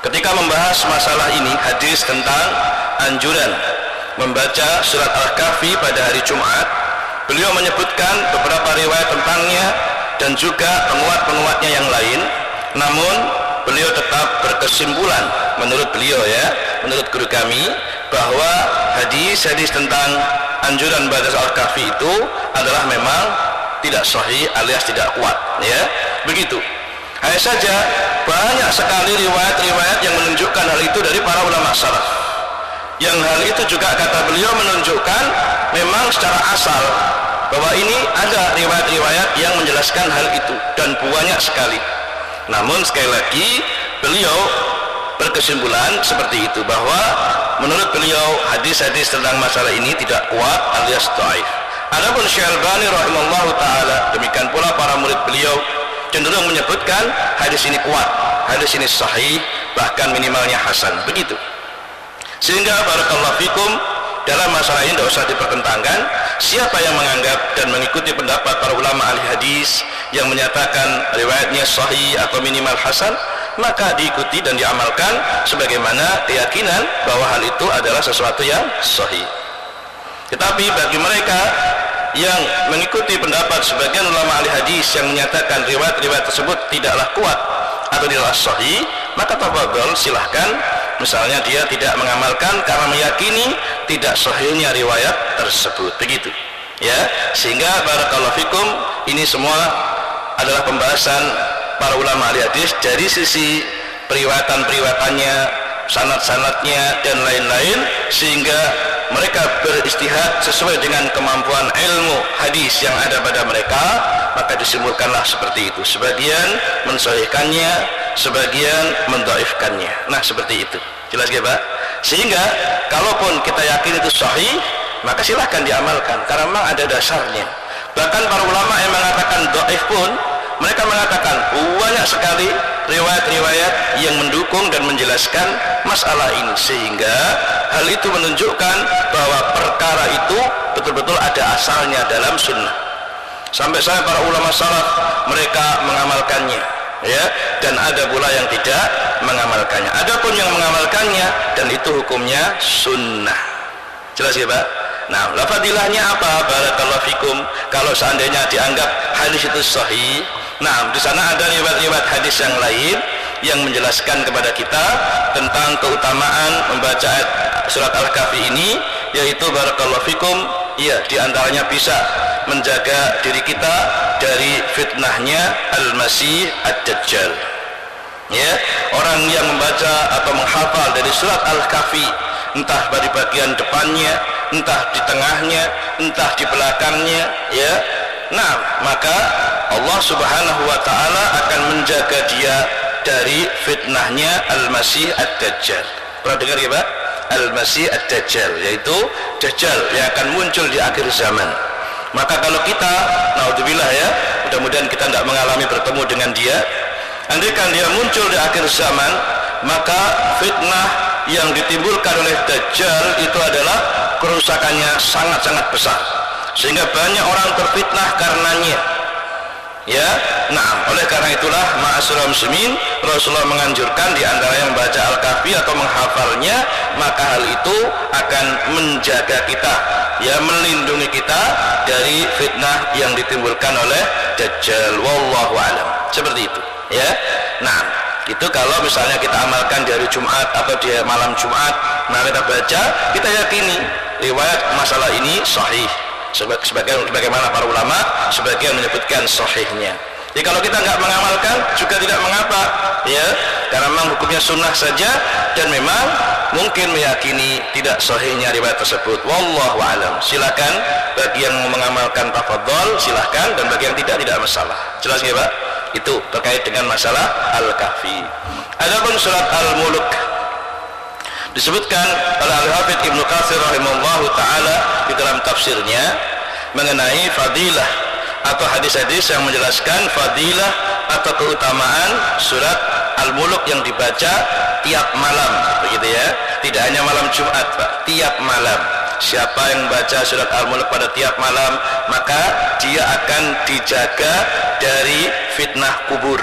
Ketika membahas masalah ini, hadis tentang anjuran membaca surat Al-Kahfi pada hari Jumat, beliau menyebutkan beberapa riwayat tentangnya dan juga penguat-penguatnya yang lain. Namun beliau tetap berkesimpulan, menurut beliau ya, menurut guru kami, bahwa hadis-hadis tentang anjuran baca Al-Kahfi itu adalah memang tidak sahih alias tidak kuat, ya, begitu. Hanya saja banyak sekali riwayat-riwayat yang menunjukkan hal itu dari para ulama salaf. Yang hal itu juga kata beliau menunjukkan memang secara asal bahwa ini ada riwayat-riwayat yang menjelaskan hal itu dan banyak sekali. Namun sekali lagi beliau berkesimpulan seperti itu, bahwa menurut beliau hadis-hadis tentang masalah ini tidak kuat alias dhaif. Adapun Syekh Albani rahimahullahu taala, demikian pula para murid beliau cenderung menyebutkan hadis ini kuat, hadis ini sahih, bahkan minimalnya hasan, begitu. Sehingga barakallahu fikum, dalam masalah ini tidak usah dipertentangkan. Siapa yang menganggap dan mengikuti pendapat para ulama ahli hadis yang menyatakan riwayatnya sahih atau minimal hasan, maka diikuti dan diamalkan sebagaimana keyakinan bahwa hal itu adalah sesuatu yang sahih. Tetapi bagi mereka yang mengikuti pendapat sebagian ulama ahli hadis yang menyatakan riwayat-riwayat tersebut tidaklah kuat atau tidaklah sahih, maka tafadhol, silahkan. Misalnya dia tidak mengamalkan karena meyakini tidak sahihnya riwayat tersebut, begitu ya. Sehingga barakallahu fikum, ini semua adalah pembahasan para ulama ahli hadis dari sisi periwayatan-periwayatannya, sanad-sanadnya dan lain-lain, sehingga mereka beristihad sesuai dengan kemampuan ilmu hadis yang ada pada mereka, maka disimpulkanlah seperti itu. Sebagian mensahihkannya, sebagian mendhaifkannya. Nah, seperti itu. Jelas ya, Pak? Sehingga kalaupun kita yakin itu sahih, maka silahkan diamalkan karena memang ada dasarnya. Bahkan para ulama yang mengatakan dhaif pun, mereka mengatakan banyak sekali riwayat-riwayat yang mendukung dan menjelaskan masalah ini, sehingga hal itu menunjukkan bahwa perkara itu betul-betul ada asalnya dalam sunnah. Sampai para ulama salaf mereka mengamalkannya, ya, dan ada pula yang tidak mengamalkannya. Adapun yang mengamalkannya dan itu hukumnya sunnah. Jelas ya, Pak? Nah, fadilahnya apa? Barakallahu fikum. Kalau seandainya dianggap hadis itu sahih, nah, di sana ada riwayat-riwayat hadis yang lain yang menjelaskan kepada kita tentang keutamaan membaca surat Al-Kahfi ini, yaitu barakallahu fikum, ya, diantaranya bisa menjaga diri kita dari fitnahnya Al-Masih Ad-Dajjal. Ya, orang yang membaca atau menghafal dari surat Al-Kahfi, entah dari bagian depannya, entah di tengahnya, entah di belakangnya, ya, nah, maka Allah subhanahu wa ta'ala akan menjaga dia dari fitnahnya Al-Masih Ad-Dajjal. Pernah dengar ya, Pak? Al-Masih Ad-Dajjal, yaitu Dajjal yang akan muncul di akhir zaman. Maka kalau kita, naudzubillah ya, mudah-mudahan kita tidak mengalami bertemu dengan dia, andaikan dia muncul di akhir zaman, maka fitnah yang ditimbulkan oleh Dajjal itu adalah kerusakannya sangat-sangat besar, sehingga banyak orang terfitnah karenanya, ya. Nah, oleh karena itulah ma'asyiral muslimin, Rasulullah menganjurkan di antara yang membaca Al-Kahfi atau menghafalnya, maka hal itu akan menjaga kita, ya, melindungi kita dari fitnah yang ditimbulkan oleh Dajjal. Wallahu a'lam. Seperti itu, ya. Nah, itu kalau misalnya kita amalkan di hari Jumat atau di malam Jumat, nah kita baca, kita yakini riwayat masalah ini sahih. Sebagaimana para ulama sebagian menyebutkan sahihnya. Jadi kalau kita nggak mengamalkan juga tidak mengapa, ya, karena memang hukumnya sunnah saja dan memang mungkin meyakini tidak sahihnya riwayat tersebut. Wallahu a'lam. Silakan bagi yang mengamalkan tafadhol, silakan, dan bagi yang tidak masalah. Jelas ya, Pak? Itu terkait dengan masalah Al-Kahfi. Adapun surat Al-Mulk disebutkan oleh Al-Hafidz Ibnu Katsir rahimahullahu taala di dalam tafsirnya mengenai fadilah atau hadis-hadis yang menjelaskan fadilah atau keutamaan surat Al-Mulk yang dibaca tiap malam, begitu ya. Tidak hanya malam Jumat, Pak, tiap malam. Siapa yang baca surat Al-Mulk pada tiap malam, maka dia akan dijaga dari fitnah kubur.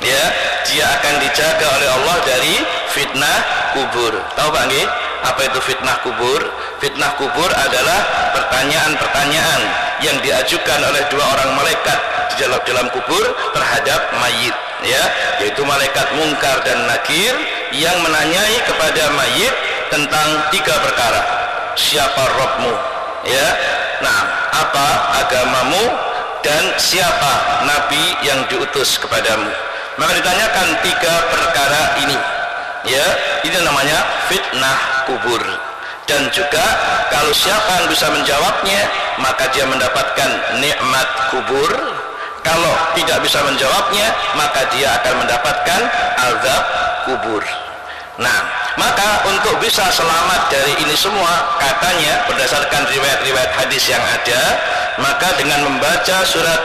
Ya, dia akan dijaga oleh Allah dari fitnah kubur. Tahu Pak nggih, apa itu fitnah kubur? Fitnah kubur adalah pertanyaan-pertanyaan yang diajukan oleh dua orang malaikat di dalam kubur terhadap mayit, ya, yaitu malaikat Munkar dan Nakir yang menanyai kepada mayit tentang 3 perkara. Siapa Rabbmu, ya, nah, apa agamamu, dan siapa nabi yang diutus kepadamu. Maka ditanyakan 3 perkara ini, ya, ini namanya fitnah kubur. Dan juga kalau siapa yang bisa menjawabnya, maka dia mendapatkan nikmat kubur. Kalau tidak bisa menjawabnya, maka dia akan mendapatkan azab kubur. Nah, maka untuk bisa selamat dari ini semua, katanya berdasarkan riwayat-riwayat hadis yang ada, maka dengan membaca surat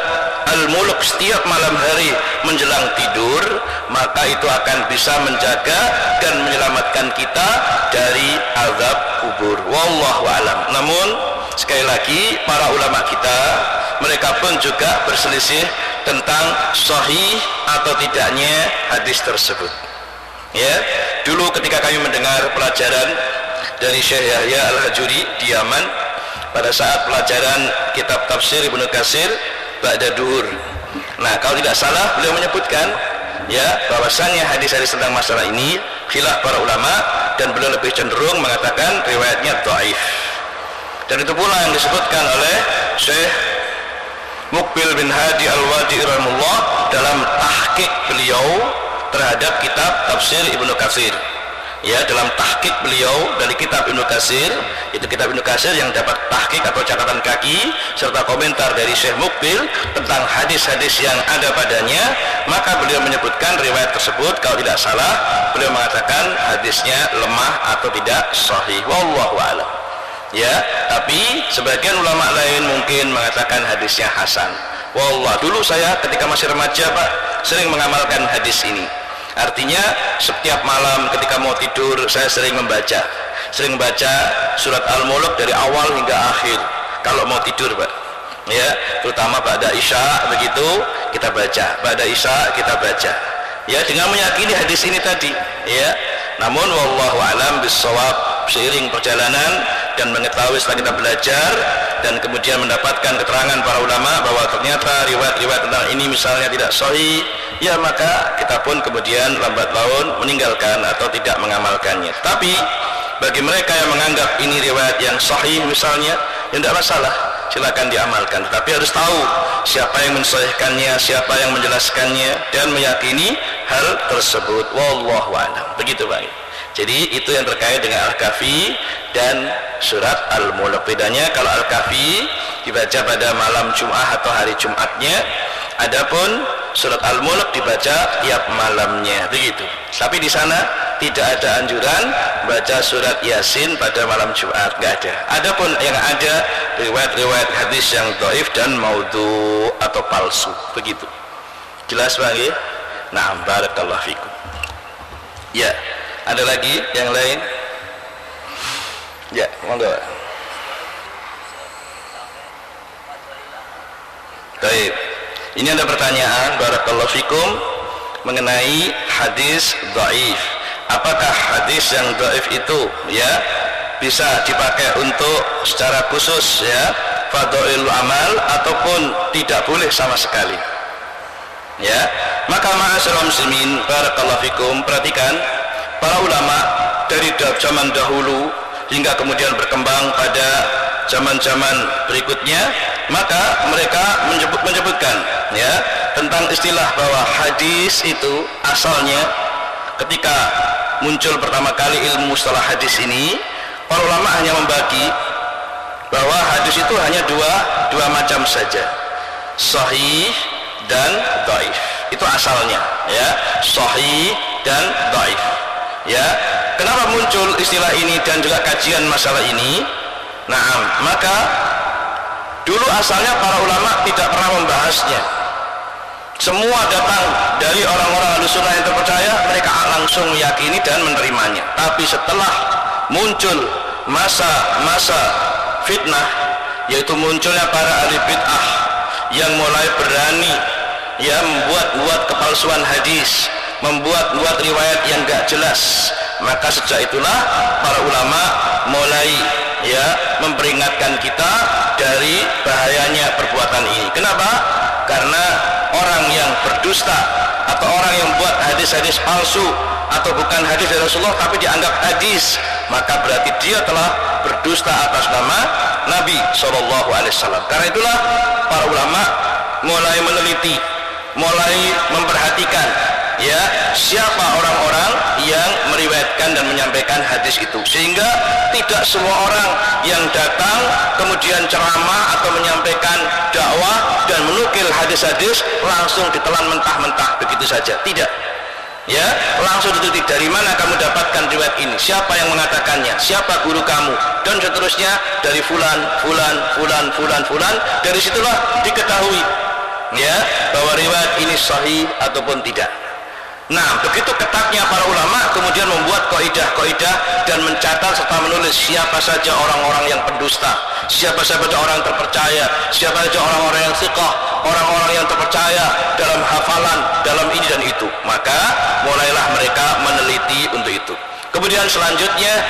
Al-Mulk setiap malam hari menjelang tidur, maka itu akan bisa menjaga dan menyelamatkan kita dari azab kubur. Wallahu alam. Namun sekali lagi para ulama kita, mereka pun juga berselisih tentang sahih atau tidaknya hadis tersebut. Ya, dulu ketika kami mendengar pelajaran dari Syekh Yahya Al-Hajuri di Yaman, pada saat pelajaran kitab tafsir Ibnu Katsir ba'da duhur. Nah, kalau tidak salah beliau menyebutkan, ya, bahwasannya hadis-hadis tentang masalah ini khilaf para ulama, dan beliau lebih cenderung mengatakan riwayatnya dhaif. Dan itu pula yang disebutkan oleh Syekh Muqbil bin Hadi Al-Wadi rahimahullah dalam tahqiq beliau terhadap kitab tafsir Ibnu Katsir. Ya, dalam tahqiq beliau dari kitab Ibnu Katsir, itu kitab Ibnu Katsir yang dapat tahqiq atau catatan kaki serta komentar dari Syekh Muqbil tentang hadis-hadis yang ada padanya, maka beliau menyebutkan riwayat tersebut, kalau tidak salah beliau mengatakan hadisnya lemah atau tidak sahih. Wallahu a'lam. Ya, tapi sebagian ulama lain mungkin mengatakan hadisnya hasan. Wallah, dulu saya ketika masih remaja, Pak, sering mengamalkan hadis ini. Artinya setiap malam ketika mau tidur saya sering membaca surat Al-Mulk dari awal hingga akhir kalau mau tidur, Pak. Ya, terutama ba'da Isya begitu kita baca, ba'da Isya kita baca. Ya, dengan meyakini hadis ini tadi, ya. Namun wallahu alam bissawab, seiring perjalanan dan mengetahui setelah kita belajar dan kemudian mendapatkan keterangan para ulama bahwa ternyata riwayat-riwayat tentang ini misalnya tidak sahih, ya, maka kita pun kemudian lambat laun meninggalkan atau tidak mengamalkannya. Tapi bagi mereka yang menganggap ini riwayat yang sahih misalnya, ya tidak masalah, silakan diamalkan. Tetapi harus tahu siapa yang mensahihkannya, siapa yang menjelaskannya, dan meyakini hal tersebut. Wallahu a'lam. Begitu, Pak. Jadi itu yang terkait dengan Al-Kahfi dan surat Al-Mulk. Bedanya kalau Al-Kahfi dibaca pada malam Jumat atau hari Jumatnya, adapun surat Al-Mulk dibaca tiap malamnya, begitu. Tapi di sana tidak ada anjuran baca surat Yasin pada malam Jumat, nggak ada. Adapun yang ada riwayat-riwayat hadis yang dhaif dan maudhu atau palsu, begitu. Jelas, Pak? Nah, barakallahu fikum. Ya, ada lagi yang lain? Ya, monggo. Baik. Ini ada pertanyaan, barakallahu fikum, mengenai hadis dhaif. Apakah hadis yang dhaif itu, ya, bisa dipakai untuk secara khusus, ya, fadhailul amal, ataupun tidak boleh sama sekali? Ya, maka ma'asyiral muslimin, barakallahu fikum, perhatikan para ulama dari zaman dahulu hingga kemudian berkembang pada zaman-zaman berikutnya, maka mereka menyebutkan, ya, tentang istilah bahwa hadis itu asalnya ketika muncul pertama kali ilmu mustalah hadis ini, para ulama hanya membagi bahwa hadis itu hanya dua macam saja, sahih dan dhaif. Itu asalnya, ya, sahih dan dhaif. Ya, kenapa muncul istilah ini dan juga kajian masalah ini? Nah, maka Dulu asalnya para ulama tidak pernah membahasnya. Semua datang dari orang-orang Ahlussunnah yang terpercaya, mereka langsung meyakini dan menerimanya. Tapi setelah muncul masa-masa fitnah, yaitu munculnya para ahli bid'ah yang mulai berani membuat kepalsuan hadis, membuat riwayat yang gak jelas, maka sejak itulah para ulama mulai memperingatkan kita dari bahayanya perbuatan ini. Kenapa? Karena orang yang berdusta atau orang yang buat hadis-hadis palsu atau bukan hadis dari Rasulullah tapi dianggap hadis, maka berarti dia telah berdusta atas nama Nabi SAW. Karena itulah para ulama mulai meneliti, mulai memperhatikan siapa orang-orang yang meriwayatkan dan menyampaikan hadis itu, sehingga tidak semua orang yang datang kemudian ceramah atau menyampaikan dakwah dan menukil hadis-hadis langsung ditelan mentah-mentah begitu saja. Tidak, langsung diteliti dari mana kamu dapatkan riwayat ini, siapa yang mengatakannya, siapa guru kamu, dan seterusnya, dari fulan. Dari situlah diketahui bahwa riwayat ini sahih ataupun tidak. Nah, begitu ketatnya para ulama kemudian membuat kaidah-kaidah dan mencatat serta menulis siapa saja orang-orang yang pendusta, siapa saja orang terpercaya, siapa saja orang-orang yang thiqah, orang-orang yang terpercaya dalam hafalan, dalam ini dan itu. Maka mulailah mereka meneliti untuk itu. Kemudian selanjutnya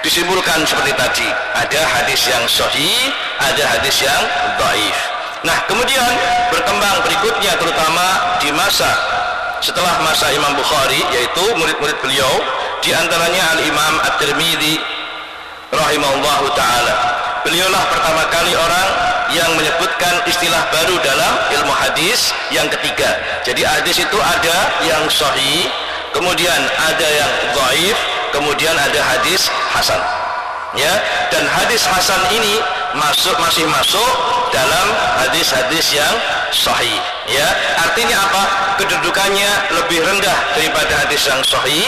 disimpulkan seperti tadi, ada hadis yang sahih, ada hadis yang dhaif. Nah, kemudian berkembang berikutnya, terutama di masa setelah masa Imam Bukhari, yaitu murid-murid beliau, diantaranya Al-Imam At-Tirmidzi rahimahullahu ta'ala. Beliaulah pertama kali orang yang menyebutkan istilah baru dalam ilmu hadis yang ketiga. Jadi hadis itu ada yang sahih, kemudian ada yang dhaif, kemudian ada hadis hasan. Dan hadis hasan ini masih masuk dalam hadis-hadis yang sahih. Artinya apa? Kedudukannya lebih rendah daripada hadis yang sahih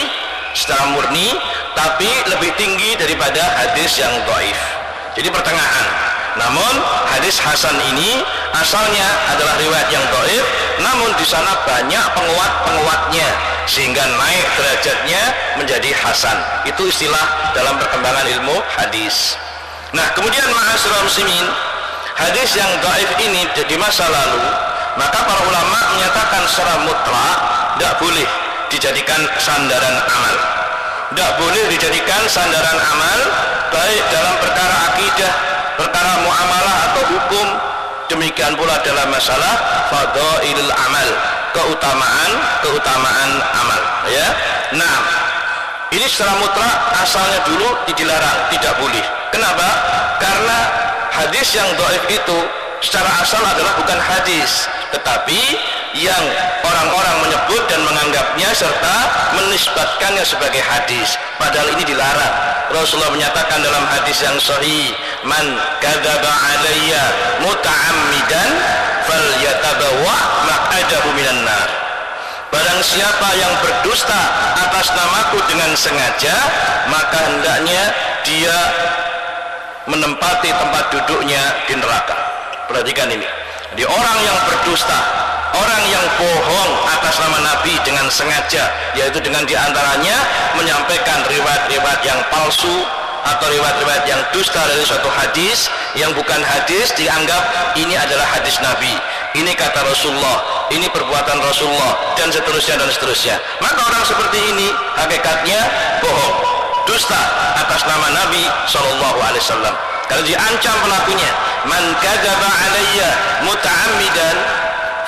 secara murni, tapi lebih tinggi daripada hadis yang dhaif. Jadi pertengahan. Namun hadis hasan ini asalnya adalah riwayat yang dhaif, namun di sana banyak penguat-penguatnya sehingga naik derajatnya menjadi hasan. Itu istilah dalam perkembangan ilmu hadis. Nah, kemudian ma'asyiral muslimin, hadis yang dhaif ini di masa lalu, maka para ulama menyatakan secara mutlak tidak boleh dijadikan sandaran amal. Tidak boleh dijadikan sandaran amal baik dalam perkara akidah, perkara muamalah atau hukum, demikian pula dalam masalah fadhailul amal, keutamaan amal. Nah, ini secara mutlak asalnya dulu dilarang, tidak boleh. Kenapa? Karena hadis yang dhaif itu secara asal adalah bukan hadis, tetapi yang orang-orang menyebut dan menganggapnya serta menisbatkannya sebagai hadis, padahal ini dilarang. Rasulullah menyatakan dalam hadis yang sahih, man kadzaba alayya muta'ammidan falyatabawwa maq'adahu minan nar. Barang siapa yang berdusta atas namaku dengan sengaja, maka hendaknya dia menempati tempat duduknya di neraka. Perhatikan ini. Jadi orang yang berdusta, orang yang bohong atas nama Nabi dengan sengaja, yaitu dengan diantaranya menyampaikan riwayat-riwayat yang palsu atau riwayat-riwayat yang dusta dari suatu hadis yang bukan hadis, dianggap ini adalah hadis Nabi, ini kata Rasulullah, ini perbuatan Rasulullah, dan seterusnya dan seterusnya. Maka orang seperti ini hakikatnya bohong, dusta atas nama Nabi SAW. Kalau diancam pelakunya, man kadzaba alayya muta'ammidan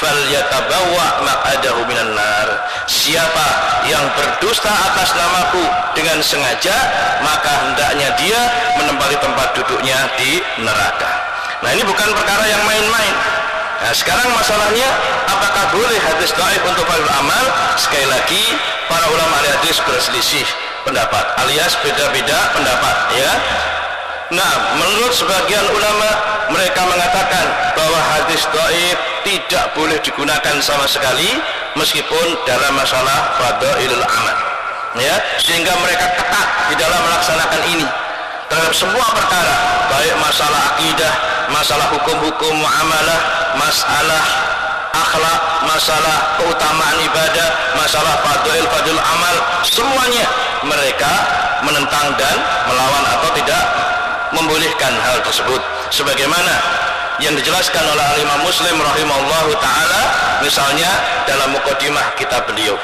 falyatabawwa maq'adahu minan nar. Siapa yang berdusta atas namaku dengan sengaja, maka hendaknya dia menempati tempat duduknya di neraka. Nah, ini bukan perkara yang main-main. Nah, sekarang masalahnya, apakah boleh hadis dhaif untuk fardhu amal? Sekali lagi, para ulama hadis berselisih pendapat, alias beda-beda pendapat, Nah, menurut sebagian ulama, mereka mengatakan bahwa hadis dhaif tidak boleh digunakan sama sekali meskipun dalam masalah fadhailul amal, sehingga mereka ketat di dalam melaksanakan ini. terhadap semua perkara, baik masalah akidah, masalah hukum-hukum muamalah, masalah akhlak, masalah keutamaan ibadah, masalah fadil amal, semuanya mereka menentang dan melawan atau tidak membolehkan hal tersebut, sebagaimana yang dijelaskan oleh Imam Muslim rahimahullahu taala, misalnya dalam muqaddimah kitab beliau,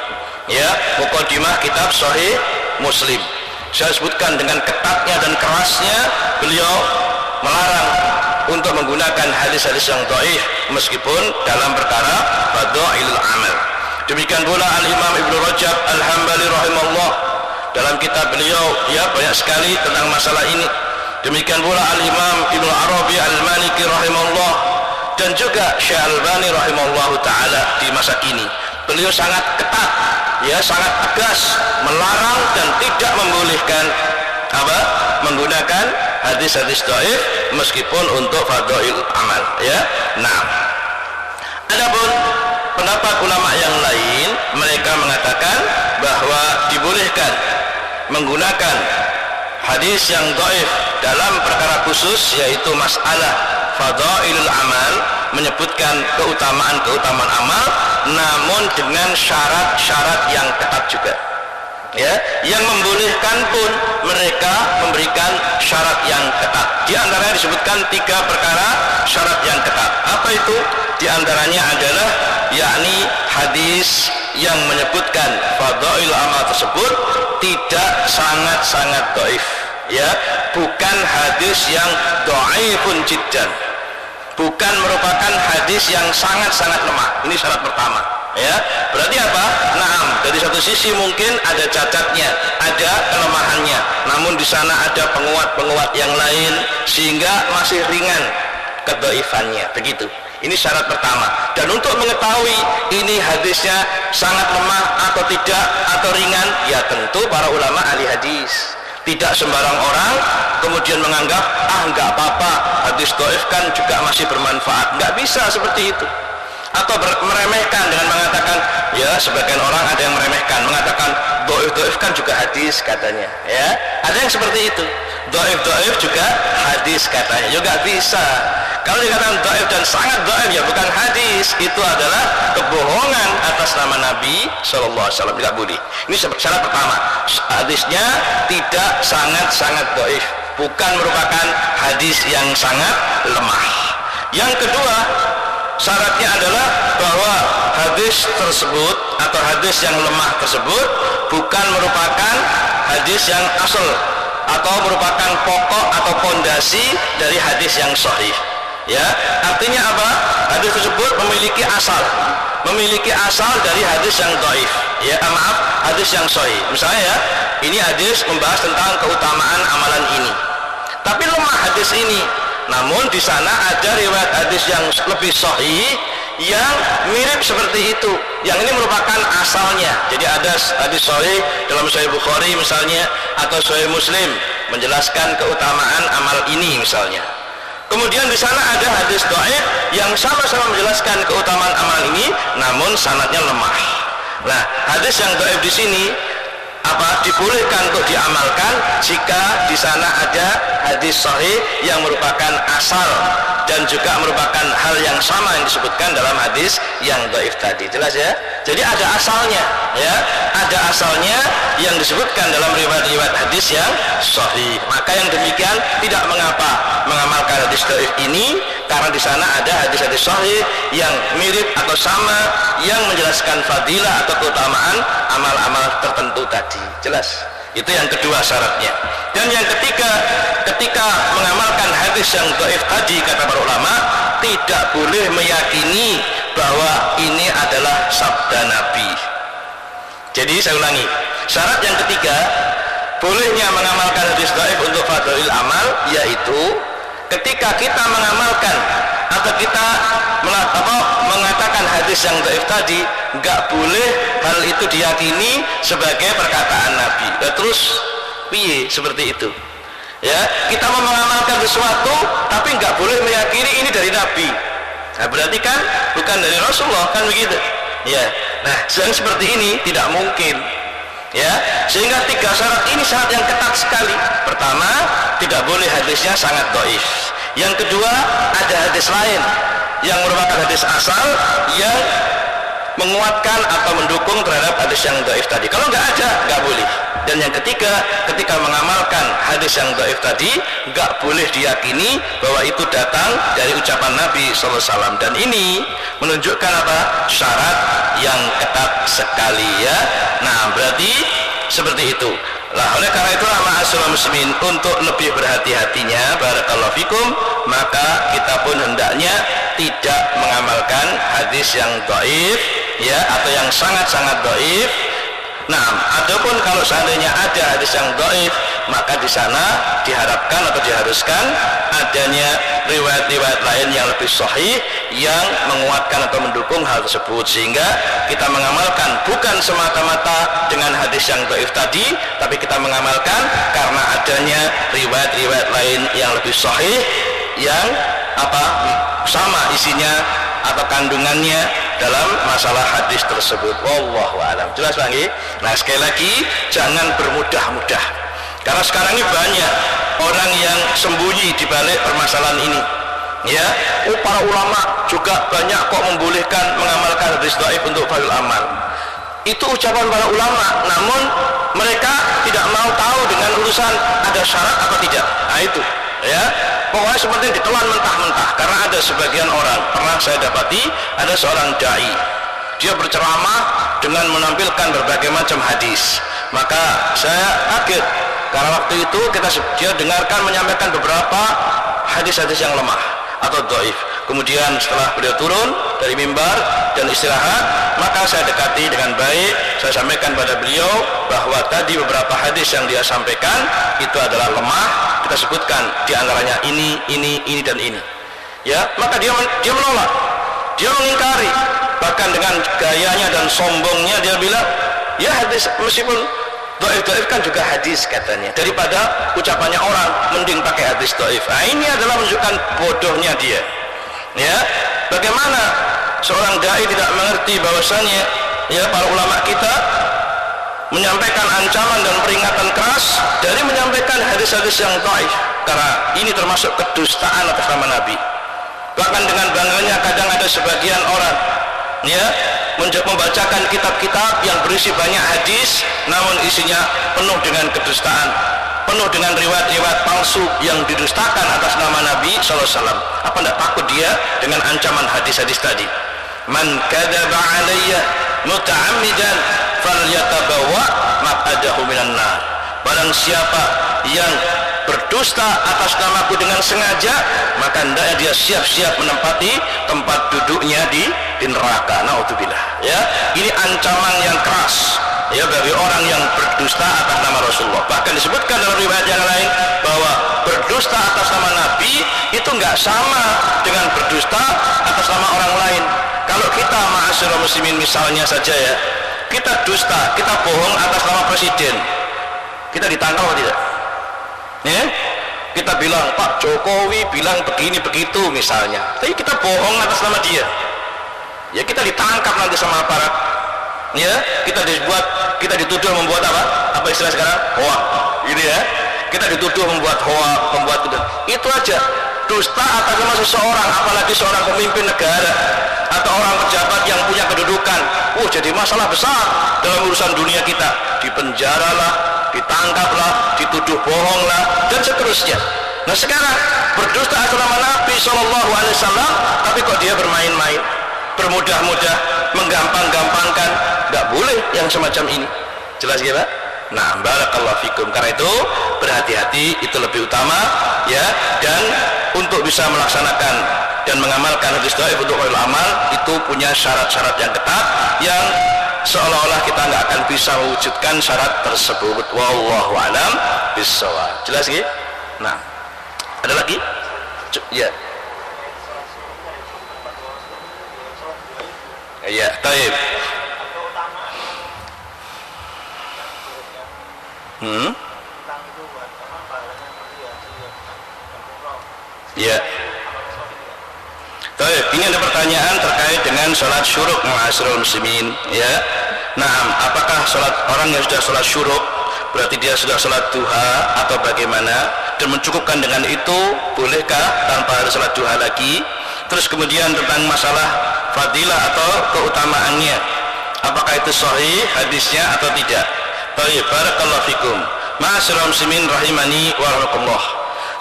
ya, muqaddimah kitab Sahih Muslim. Saya sebutkan dengan ketatnya dan kerasnya beliau melarang untuk menggunakan hadis-hadis yang dhaif meskipun dalam perkara fadhailul amal. Demikian pula Al-Imam Ibnu Rajab Al-Hambali rahimahullah dalam kitab beliau, ya, banyak sekali tentang masalah ini. Demikian pula Al-Imam Ibnu Arabi Al-Maliki rahimahullah dan juga Syekh Al-Albani rahimahullahu taala di masa kini. Beliau sangat ketat, ya, sangat tegas melarang dan tidak membolehkan menggunakan hadis-hadis dhaif meskipun untuk fadhail amal, ya. Nah, adapun pendapat ulama yang lain, mereka mengatakan bahwa dibolehkan menggunakan hadis yang dhaif dalam perkara khusus, yaitu masalah fadhailul amal, menyebutkan keutamaan amal, namun dengan syarat-syarat yang ketat juga, ya. Yang membolehkan pun mereka memberikan syarat yang ketat. Di antaranya disebutkan 3 perkara syarat yang ketat. Apa itu? Di antaranya adalah yakni hadis yang menyebutkan fadhailul amal tersebut tidak sangat-sangat dhaif, ya, bukan hadis yang dhaifun jiddan, bukan merupakan hadis yang sangat-sangat lemah. Ini syarat pertama, ya. Berarti apa? Naam, dari satu sisi mungkin ada cacatnya, ada kelemahannya, namun di sana ada penguat-penguat yang lain sehingga masih ringan kedhaifannya, begitu. Ini syarat pertama. Dan untuk mengetahui ini hadisnya sangat lemah atau tidak atau ringan, ya tentu para ulama ahli hadis. Tidak sembarang orang kemudian menganggap enggak apa-apa, hadis dhaif kan juga masih bermanfaat. Enggak bisa seperti itu. Atau meremehkan dengan mengatakan, ya, sebagian orang ada yang meremehkan, mengatakan dhaif kan juga hadis katanya, ya. Ada yang seperti itu. Dhaif juga hadis katanya. Juga bisa. Kalau dikatakan dhaif dan sangat dhaif, ya bukan hadis, itu adalah kebohongan atas nama Nabi sallallahu alaihi wasallam, tidak boleh. Ini syarat pertama, hadisnya tidak sangat-sangat dhaif, bukan merupakan hadis yang sangat lemah. Yang kedua, syaratnya adalah bahwa hadis tersebut atau hadis yang lemah tersebut bukan merupakan hadis yang asal atau merupakan pokok atau pondasi dari hadis yang sahih, ya. Artinya apa? Hadis tersebut memiliki asal dari hadis yang dhaif, ya, hadis yang sahih. Misalnya, ya, ini hadis membahas tentang keutamaan amalan ini, tapi lemah hadis ini, namun di sana ada riwayat hadis yang lebih sahih yang mirip seperti itu, yang ini merupakan asalnya. Jadi ada hadis sahih dalam Sahih Bukhari misalnya, atau Sahih Muslim menjelaskan keutamaan amal ini misalnya. Kemudian di sana ada hadis dhaif yang sama-sama menjelaskan keutamaan amal ini, namun sanadnya lemah. Nah, hadis yang dhaif di sini dibolehkan untuk diamalkan jika di sana ada hadis sahih yang merupakan asal dan juga merupakan hal yang sama yang disebutkan dalam hadis yang dhaif tadi. Jelas, ya? Jadi ada asalnya, ya, ada asalnya yang disebutkan dalam riwayat-riwayat hadis yang sahih. Maka yang demikian tidak mengapa mengamalkan hadis dhaif ini, karena di sana ada hadis-hadis sahih yang mirip atau sama yang menjelaskan fadilah atau keutamaan amal-amal tertentu tadi. Jelas? Itu yang kedua syaratnya. Dan yang ketiga, ketika mengamalkan hadis yang dhaif tadi, kata para ulama, tidak boleh meyakini bahwa ini adalah sabda Nabi. Jadi saya ulangi, syarat yang ketiga bolehnya mengamalkan hadis dhaif untuk fadhailul amal, yaitu ketika kita mengamalkan atau kita mengatakan hadis yang dhaif tadi, nggak boleh hal itu diyakini sebagai perkataan Nabi. Terus piye seperti itu, ya? Kita mau mengamalkan sesuatu tapi nggak boleh meyakini ini dari Nabi. Nah, berarti kan bukan dari Rasulullah, kan begitu, ya. Nah, yang seperti ini tidak mungkin, ya. Sehingga 3 syarat ini syarat yang ketat sekali. Pertama, tidak boleh hadisnya sangat dhaif. Yang kedua, ada hadis lain yang merupakan hadis asal yang menguatkan atau mendukung terhadap hadis yang dhaif tadi. Kalau nggak ada, nggak boleh. Dan yang ketiga, ketika mengamalkan hadis yang dhaif tadi, nggak boleh diyakini bahwa itu datang dari ucapan Nabi SAW. Dan ini menunjukkan apa? Syarat yang ketat sekali, ya. Nah, berarti seperti itu. Lah, oleh karena itulah ma'asyiral muslimin, untuk lebih berhati-hatinya, barakallahu fikum, maka kita pun hendaknya tidak mengamalkan hadis yang dhaif, ya, atau yang sangat-sangat dhaif. Nah, adapun kalau seandainya ada hadis yang dhaif, maka di sana diharapkan atau diharuskan adanya riwayat-riwayat lain yang lebih sahih yang menguatkan atau mendukung hal tersebut, sehingga kita mengamalkan bukan semata-mata dengan hadis yang dhaif tadi, tapi kita mengamalkan karena adanya riwayat-riwayat lain yang lebih sahih yang apa? Sama isinya atau kandungannya dalam masalah hadis tersebut. Wallahu a'lam. Jelas Bang? Nah, sekali lagi jangan bermudah-mudah, karena sekarang ini banyak orang yang sembunyi di balik permasalahan ini, ya. Para ulama juga banyak kok membolehkan mengamalkan hadis dhaif untuk fadhil amal. Itu ucapan para ulama, namun mereka tidak mau tahu dengan urusan ada syarat atau tidak. Nah, itu, ya. Pokoknya seperti ditelan mentah-mentah. Karena ada sebagian orang, pernah saya dapati, ada seorang dai, dia berceramah dengan menampilkan berbagai macam hadis. Maka saya kaget, karena waktu itu dia dengarkan menyampaikan beberapa hadis-hadis yang lemah atau dhaif. Kemudian setelah beliau turun dari mimbar dan istirahat, maka saya dekati dengan baik, saya sampaikan pada beliau bahwa tadi beberapa hadis yang dia sampaikan itu adalah lemah. Kita sebutkan diantaranya ini dan ini, ya. Maka dia menolak, dia mengingkari, bahkan dengan gayanya dan sombongnya dia bilang, ya hadis meskipun dhaif kan juga hadis, katanya, daripada ucapannya orang mending pakai hadis dhaif. Nah, ini adalah menunjukkan bodohnya dia, ya. Bagaimana seorang dai tidak mengerti bahwasanya, ya, para ulama kita menyampaikan ancaman dan peringatan keras dari menyampaikan hadis-hadis yang dhaif, karena ini termasuk kedustaan atas nama Nabi. Bahkan dengan bangganya kadang ada sebagian orang, ya, membacakan kitab-kitab yang berisi banyak hadis, namun isinya penuh dengan kedustaan, penuh dengan riwayat-riwayat palsu yang didustakan atas nama Nabi SAW. Apa tidak takut dia dengan ancaman hadis-hadis tadi? Man kadzaba alayya muta'ammidan falyatabawa maq'adahu minan nar. Barang siapa yang berdusta atas namaku dengan sengaja, maka hendaknya dia siap-siap menempati tempat duduknya di neraka. Naudzubillah, ya. Ini ancaman yang keras, ya, bagi orang yang berdusta atas nama Rasulullah. Bahkan disebutkan dalam riwayat yang lain bahwa berdusta atas nama Nabi itu enggak sama dengan berdusta atas nama orang lain. Kalau kita ma'asyiral muslimin misalnya saja, ya, kita dusta, kita bohong atas nama presiden, kita ditangkap atau tidak? Ya? Kita bilang Pak Jokowi bilang begini begitu misalnya, tapi kita bohong atas nama dia, ya, kita ditangkap nanti sama aparat, ya. Kita dituduh membuat apa istilah sekarang, hoax, gitu, ya. Kita dituduh membuat hoax, itu aja dusta atas nama seseorang, apalagi seorang pemimpin negara atau orang pejabat yang punya kedudukan. Jadi masalah besar dalam urusan dunia kita, dipenjaralah, ditangkaplah, dituduh bohonglah, dan seterusnya. Nah, sekarang berdusta atas nama Nabi SAW, tapi kok dia bermain-main, bermudah-mudah, menggampang-gampangkan. Nggak boleh yang semacam ini. Jelas ya, Pak? Nah, barakallahu fikum. Karena itu berhati-hati, itu lebih utama, ya. Dan untuk bisa melaksanakan dan mengamalkan hadis dhaif untuk fadhil amal, itu punya syarat-syarat yang ketat yang seolah-olah kita nggak akan bisa mewujudkan syarat tersebut. Wallahu a'lam bishawab. Jelas ya? Nah, ada lagi? Ya. Ya, taib. Ya. Baik, ini ada pertanyaan terkait dengan sholat syuruk ma'asyiral muslimin, ya. Nah, apakah sholat orang yang sudah sholat syuruk berarti dia sudah sholat duha atau bagaimana, dan mencukupkan dengan itu bolehkah tanpa harus sholat duha lagi? Terus kemudian tentang masalah fadilah atau keutamaannya, apakah itu sahih hadisnya atau tidak? Baik, barakallahu fikum. Ma'asyiral muslimin rahimani wa rahimakumullah.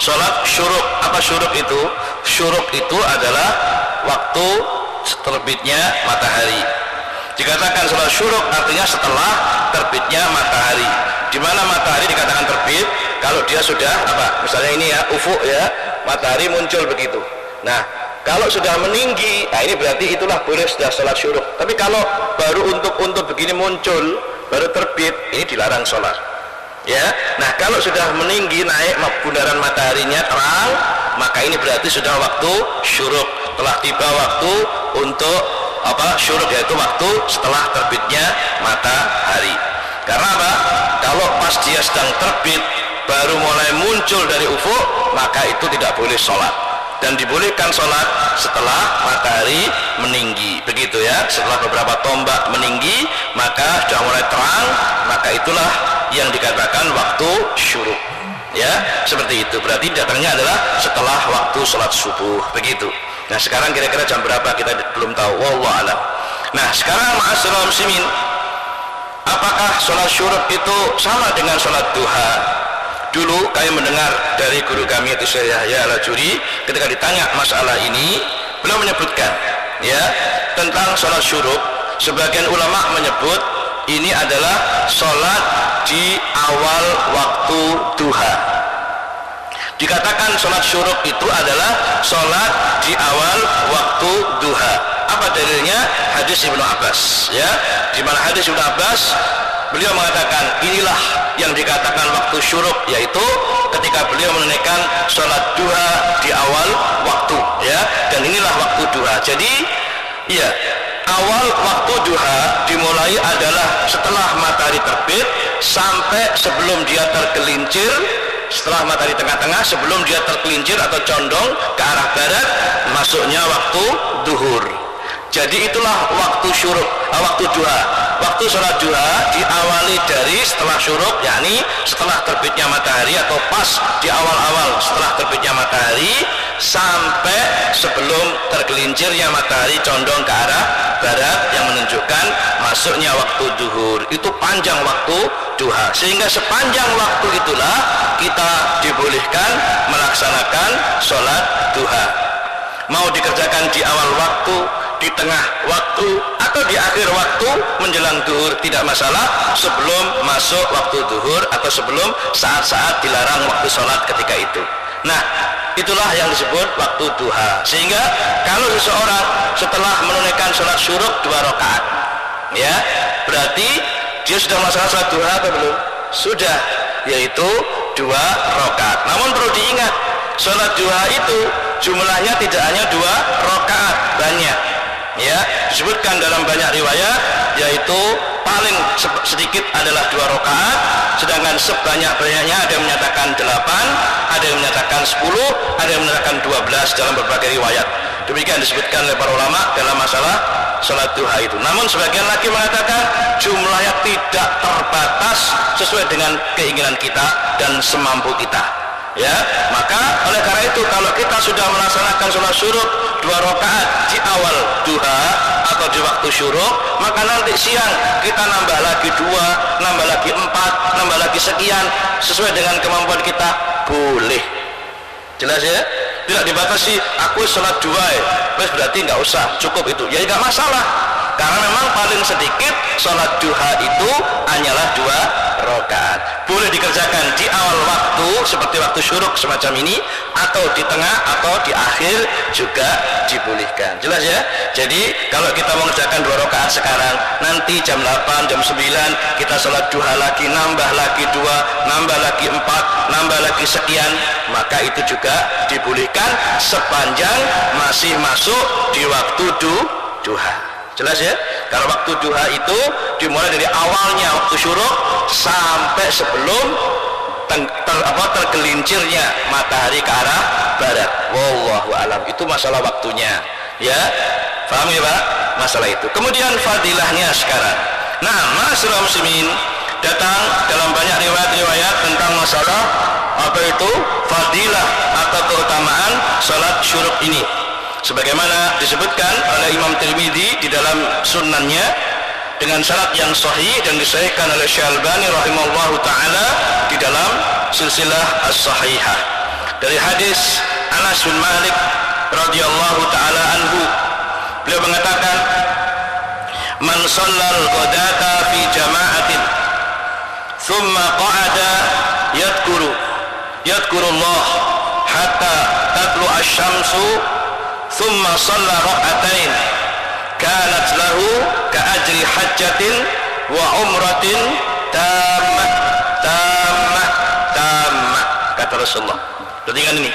Sholat syuruk, apa syuruk itu? Syuruk itu adalah waktu terbitnya matahari. Dikatakan sholat syuruk artinya setelah terbitnya matahari. Di mana matahari dikatakan terbit? Kalau dia sudah apa? Misalnya ini ya, ufuk ya, matahari muncul begitu. Nah, kalau sudah meninggi, nah ini berarti itulah boleh sudah sholat syuruk. Tapi kalau baru untuk begini muncul, baru terbit, ini dilarang sholat. Ya, nah kalau sudah meninggi naik bundaran mataharinya terang, maka ini berarti sudah waktu syuruk. Telah tiba waktu untuk apa? Syuruk, yaitu waktu setelah terbitnya matahari. Karena apa? Kalau pas dia sedang terbit baru mulai muncul dari ufuk, maka itu tidak boleh sholat, dan dibolehkan sholat setelah matahari meninggi, begitu ya. Setelah beberapa tombak meninggi maka sudah mulai terang, maka itulah yang dikatakan waktu syuruk ya, seperti itu. Berarti datangnya adalah setelah waktu sholat subuh, begitu. Nah sekarang kira-kira jam berapa kita belum tahu, wallahu alam. Nah sekarang ma'asyiral muslimin, apakah sholat syuruk itu sama dengan sholat duha? Dulu kami mendengar dari guru kami itu Syekh Yahya Al-Ajuri, ketika ditanya masalah ini, beliau menyebutkan ya tentang sholat syuruk. Sebagian ulama menyebut ini adalah sholat di awal waktu duha. Dikatakan sholat syuruk itu adalah sholat di awal waktu duha. Apa dalilnya? Hadis Ibnu Abbas ya, di mana hadis Ibnu Abbas beliau mengatakan inilah yang dikatakan waktu syuruk, yaitu ketika beliau menunaikan sholat duha di awal waktu ya, dan inilah waktu duha. Jadi iya, awal waktu duha dimulai adalah setelah matahari terbit sampai sebelum dia tergelincir, setelah matahari tengah-tengah, sebelum dia tergelincir atau condong ke arah barat, masuknya waktu duhur. Jadi itulah waktu syuruk, waktu duha. Waktu sholat duha diawali dari setelah syuruk, yakni setelah terbitnya matahari atau pas di awal-awal setelah terbitnya matahari sampai sebelum tergelincirnya matahari condong ke arah barat, yang menunjukkan masuknya waktu duhur. Itu panjang waktu duha, sehingga sepanjang waktu itulah kita dibolehkan melaksanakan sholat duha. Mau dikerjakan di awal waktu, di tengah waktu, atau di akhir waktu menjelang duhur, tidak masalah, sebelum masuk waktu duhur atau sebelum saat-saat dilarang waktu sholat ketika itu. Nah itulah yang disebut waktu duha. Sehingga kalau seseorang setelah menunaikan sholat syuruk 2 rakaat ya, berarti dia sudah melaksanakan sholat duha atau belum? Sudah, yaitu 2 rakaat. Namun perlu diingat, sholat duha itu jumlahnya tidak hanya 2 rakaat, banyak ya. Disebutkan dalam banyak riwayat, yaitu paling sedikit adalah 2 rakaat, sedangkan sebanyak-banyaknya ada yang menyatakan 8, ada yang menyatakan 10, ada yang menyatakan 12 dalam berbagai riwayat. Demikian disebutkan oleh para ulama dalam masalah sholat duha itu. Namun sebagian lagi mengatakan jumlahnya tidak terbatas, sesuai dengan keinginan kita dan semampu kita ya. Maka oleh karena itu, kalau kita sudah melaksanakan sholat syuruk 2 rakaat di awal duha atau di waktu syuruk, maka nanti siang kita nambah lagi 2, nambah lagi 4, nambah lagi sekian, sesuai dengan kemampuan kita, boleh. Jelas ya? Tidak dibatasi, aku sholat 2 ya, berarti nggak usah, cukup itu ya, nggak masalah. Karena memang paling sedikit sholat duha itu hanyalah 2 rakaat. Boleh dikerjakan di awal waktu seperti waktu syuruk semacam ini, atau di tengah atau di akhir juga dibolehkan. Jelas ya? Jadi kalau kita mengerjakan 2 rakaat sekarang, nanti jam 8, jam 9 kita sholat duha lagi, nambah lagi 2, nambah lagi 4, nambah lagi sekian, maka itu juga dibolehkan sepanjang masih masuk di waktu duha. Jelas ya? Karena waktu duha itu dimulai dari awalnya waktu syuruk sampai sebelum tergelincirnya matahari ke arah barat. Wallahu alam. Itu masalah waktunya ya. Paham ya Pak? Masalah itu. Kemudian fadilahnya sekarang. Nah, ma'asyiral muslimin, datang dalam banyak riwayat-riwayat tentang masalah apa itu fadilah atau keutamaan salat syuruk ini, sebagaimana disebutkan oleh Imam Tirmidzi di dalam sunannya dengan syarat yang sahih dan disahihkan oleh Syekh Albani rahimahullahu taala di dalam silsilah as-sahihah dari hadis Anas bin Malik radhiyallahu taala anhu. Beliau mengatakan, man shallal ghadata fi jama'atin thumma qa'ada yadhkurullah hatta tatlu asy-syamsu thumma shalla rak'atain kanat lahu ka'ajri hajjatin wa umratin tammah kata Rasulullah. Perhatikan ini,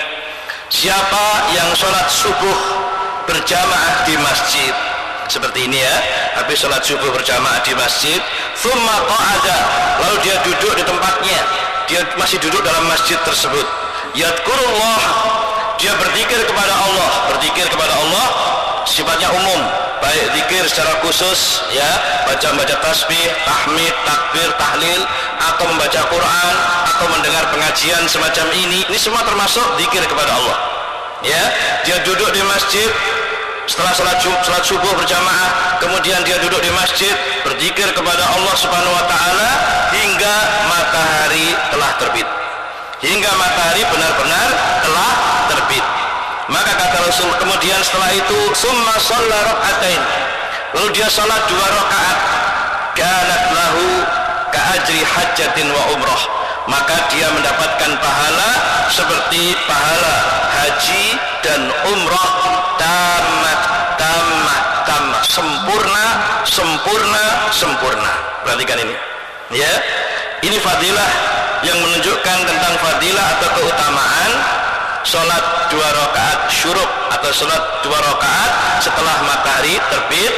siapa yang sholat subuh berjamaah di masjid seperti ini ya, habis sholat subuh berjamaah di masjid, thumma qa'ada, lalu dia duduk di tempatnya, dia masih duduk dalam masjid tersebut, yadhkurullah, dia berzikir kepada Allah, sifatnya umum, baik zikir secara khusus ya, baca tasbih, tahmid, takbir, tahlil, atau membaca Quran, atau mendengar pengajian semacam ini semua termasuk zikir kepada Allah ya. Dia duduk di masjid setelah salat subuh berjamaah, kemudian dia duduk di masjid berzikir kepada Allah Subhanahu wa taala hingga matahari telah terbit, hingga matahari benar-benar telah terbit. Maka kata Rasul, kemudian setelah itu summa shalla rak'atain, lalu dia salat 2 rakaat, kanat lahu ka'ajri hajjatin wa umrah, maka dia mendapatkan pahala seperti pahala haji dan umrah tamat, sempurna. Perhatikan ini ya, ini fadilah yang menunjukkan tentang fadilah atau keutamaan sholat 2 rakaat syuruk atau sholat 2 rakaat setelah matahari terbit,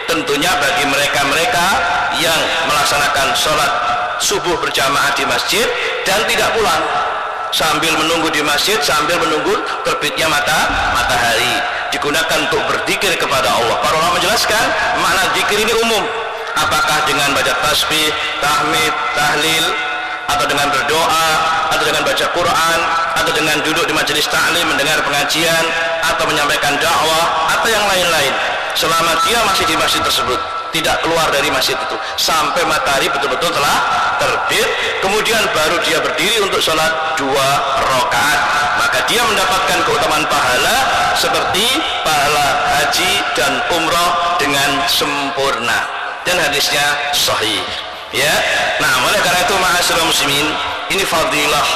tentunya bagi mereka-mereka yang melaksanakan sholat subuh berjamaah di masjid dan tidak pulang, sambil menunggu di masjid, sambil menunggu terbitnya matahari, digunakan untuk berzikir kepada Allah. Para ulama menjelaskan makna zikir ini umum, apakah dengan baca tasbih, tahmid, tahlil, atau dengan berdoa, atau dengan baca Quran, atau dengan duduk di majelis ta'lim mendengar pengajian, atau menyampaikan dakwah, atau yang lain-lain, selama dia masih di masjid tersebut, tidak keluar dari masjid itu sampai matahari betul-betul telah terbit, kemudian baru dia berdiri untuk sholat 2 rakaat, maka dia mendapatkan keutamaan pahala seperti pahala haji dan umrah dengan sempurna, dan hadisnya sahih ya. Nah, oleh karena itu ma'asyiral muslimin, ini fadilah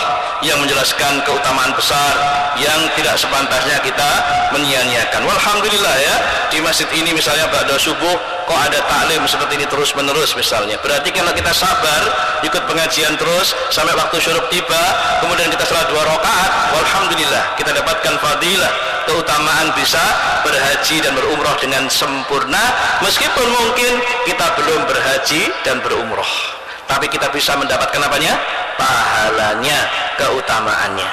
yang menjelaskan keutamaan besar yang tidak sepantasnya kita menyia-nyiakan. Walhamdulillah ya, di masjid ini misalnya ba'da subuh kok ada taklim seperti ini terus menerus misalnya, berarti kalau kita sabar ikut pengajian terus sampai waktu syuruk tiba, kemudian kita salat 2 rakaat, walhamdulillah kita dapatkan fadilah, keutamaan bisa berhaji dan berumrah dengan sempurna, meskipun mungkin kita belum berhaji dan berumrah, tapi kita bisa mendapatkan apanya? Pahalanya, keutamaannya.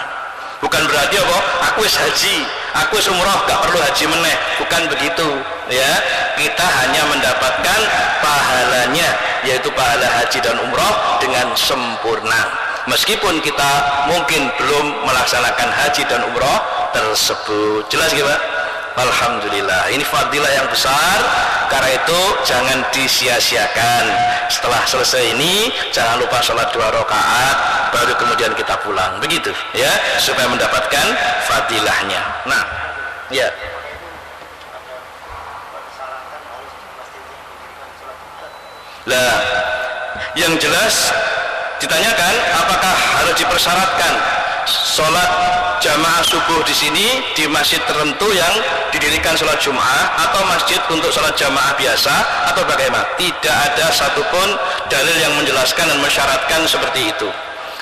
Bukan berarti apa? Aku wis haji, aku wis umrah, gak perlu haji meneh, bukan begitu ya. Kita hanya mendapatkan pahalanya, yaitu pahala haji dan umrah dengan sempurna, meskipun kita mungkin belum melaksanakan haji dan umrah tersebut. Jelas ya Pak? Alhamdulillah, ini fadilah yang besar, karena itu jangan disia-siakan. Setelah selesai ini jangan lupa sholat 2 rakaat, baru kemudian kita pulang, begitu ya, supaya mendapatkan fadilahnya. Nah ya, lah yang jelas ditanyakan apakah harus dipersyaratkan sholat jamaah subuh di sini di masjid tertentu yang didirikan sholat Jumat, atau masjid untuk sholat jamaah biasa, atau bagaimana? Tidak ada satupun dalil yang menjelaskan dan mensyaratkan seperti itu.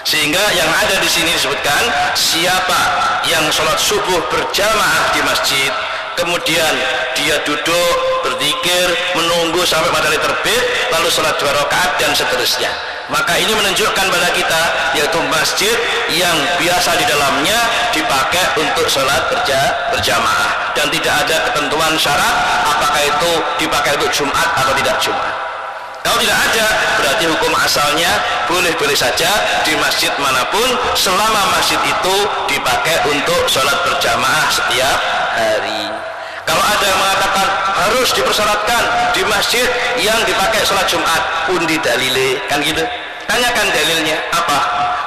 Sehingga yang ada di sini disebutkan, siapa yang sholat subuh berjamaah di masjid, kemudian dia duduk berzikir menunggu sampai matahari terbit, lalu sholat 2 rakaat dan seterusnya, maka ini menunjukkan pada kita yaitu masjid yang biasa di dalamnya dipakai untuk sholat berjamaah, dan tidak ada ketentuan syarat apakah itu dipakai untuk Jumat atau tidak Jumat. Kalau tidak ada, berarti hukum asalnya boleh-boleh saja di masjid manapun selama masjid itu dipakai untuk sholat berjamaah setiap hari. Kalau ada yang mengatakan harus dipersyaratkan di masjid yang dipakai sholat Jumat, pun didalile, kan gitu. Tanyakan dalilnya apa?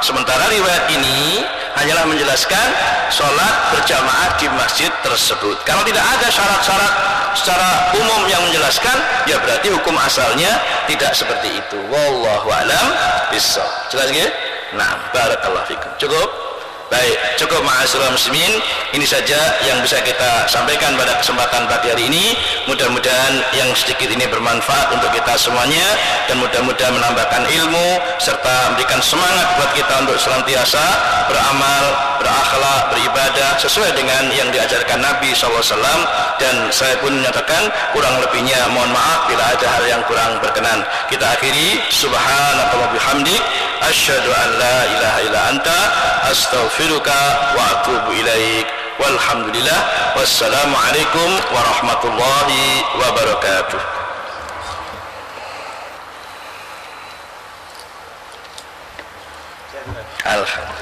Sementara riwayat ini hanyalah menjelaskan sholat berjamaah di masjid tersebut. Kalau tidak ada syarat-syarat secara umum yang menjelaskan, ya berarti hukum asalnya tidak seperti itu. Wallahu a'lam bishawab. Jelas nggih? Nah, barakallahu fikum. Cukup? Baik, cukup ma'asyiral muslimin. Ini saja yang bisa kita sampaikan pada kesempatan pagi hari ini. Mudah-mudahan yang sedikit ini bermanfaat untuk kita semuanya, dan mudah-mudahan menambahkan ilmu serta memberikan semangat buat kita untuk senantiasa beramal, berakhlak, beribadah sesuai dengan yang diajarkan Nabi SAW. Dan saya pun menyatakan kurang lebihnya mohon maaf bila ada hal yang kurang berkenan. Kita akhiri, subhanallahi bihamdik, asyhadu an la ilaha illa anta, astaghfiruka wa atubu ilaik. Walhamdulillah, wassalamu alaikum warahmatullahi wabarakatuh. Alhamdulillah.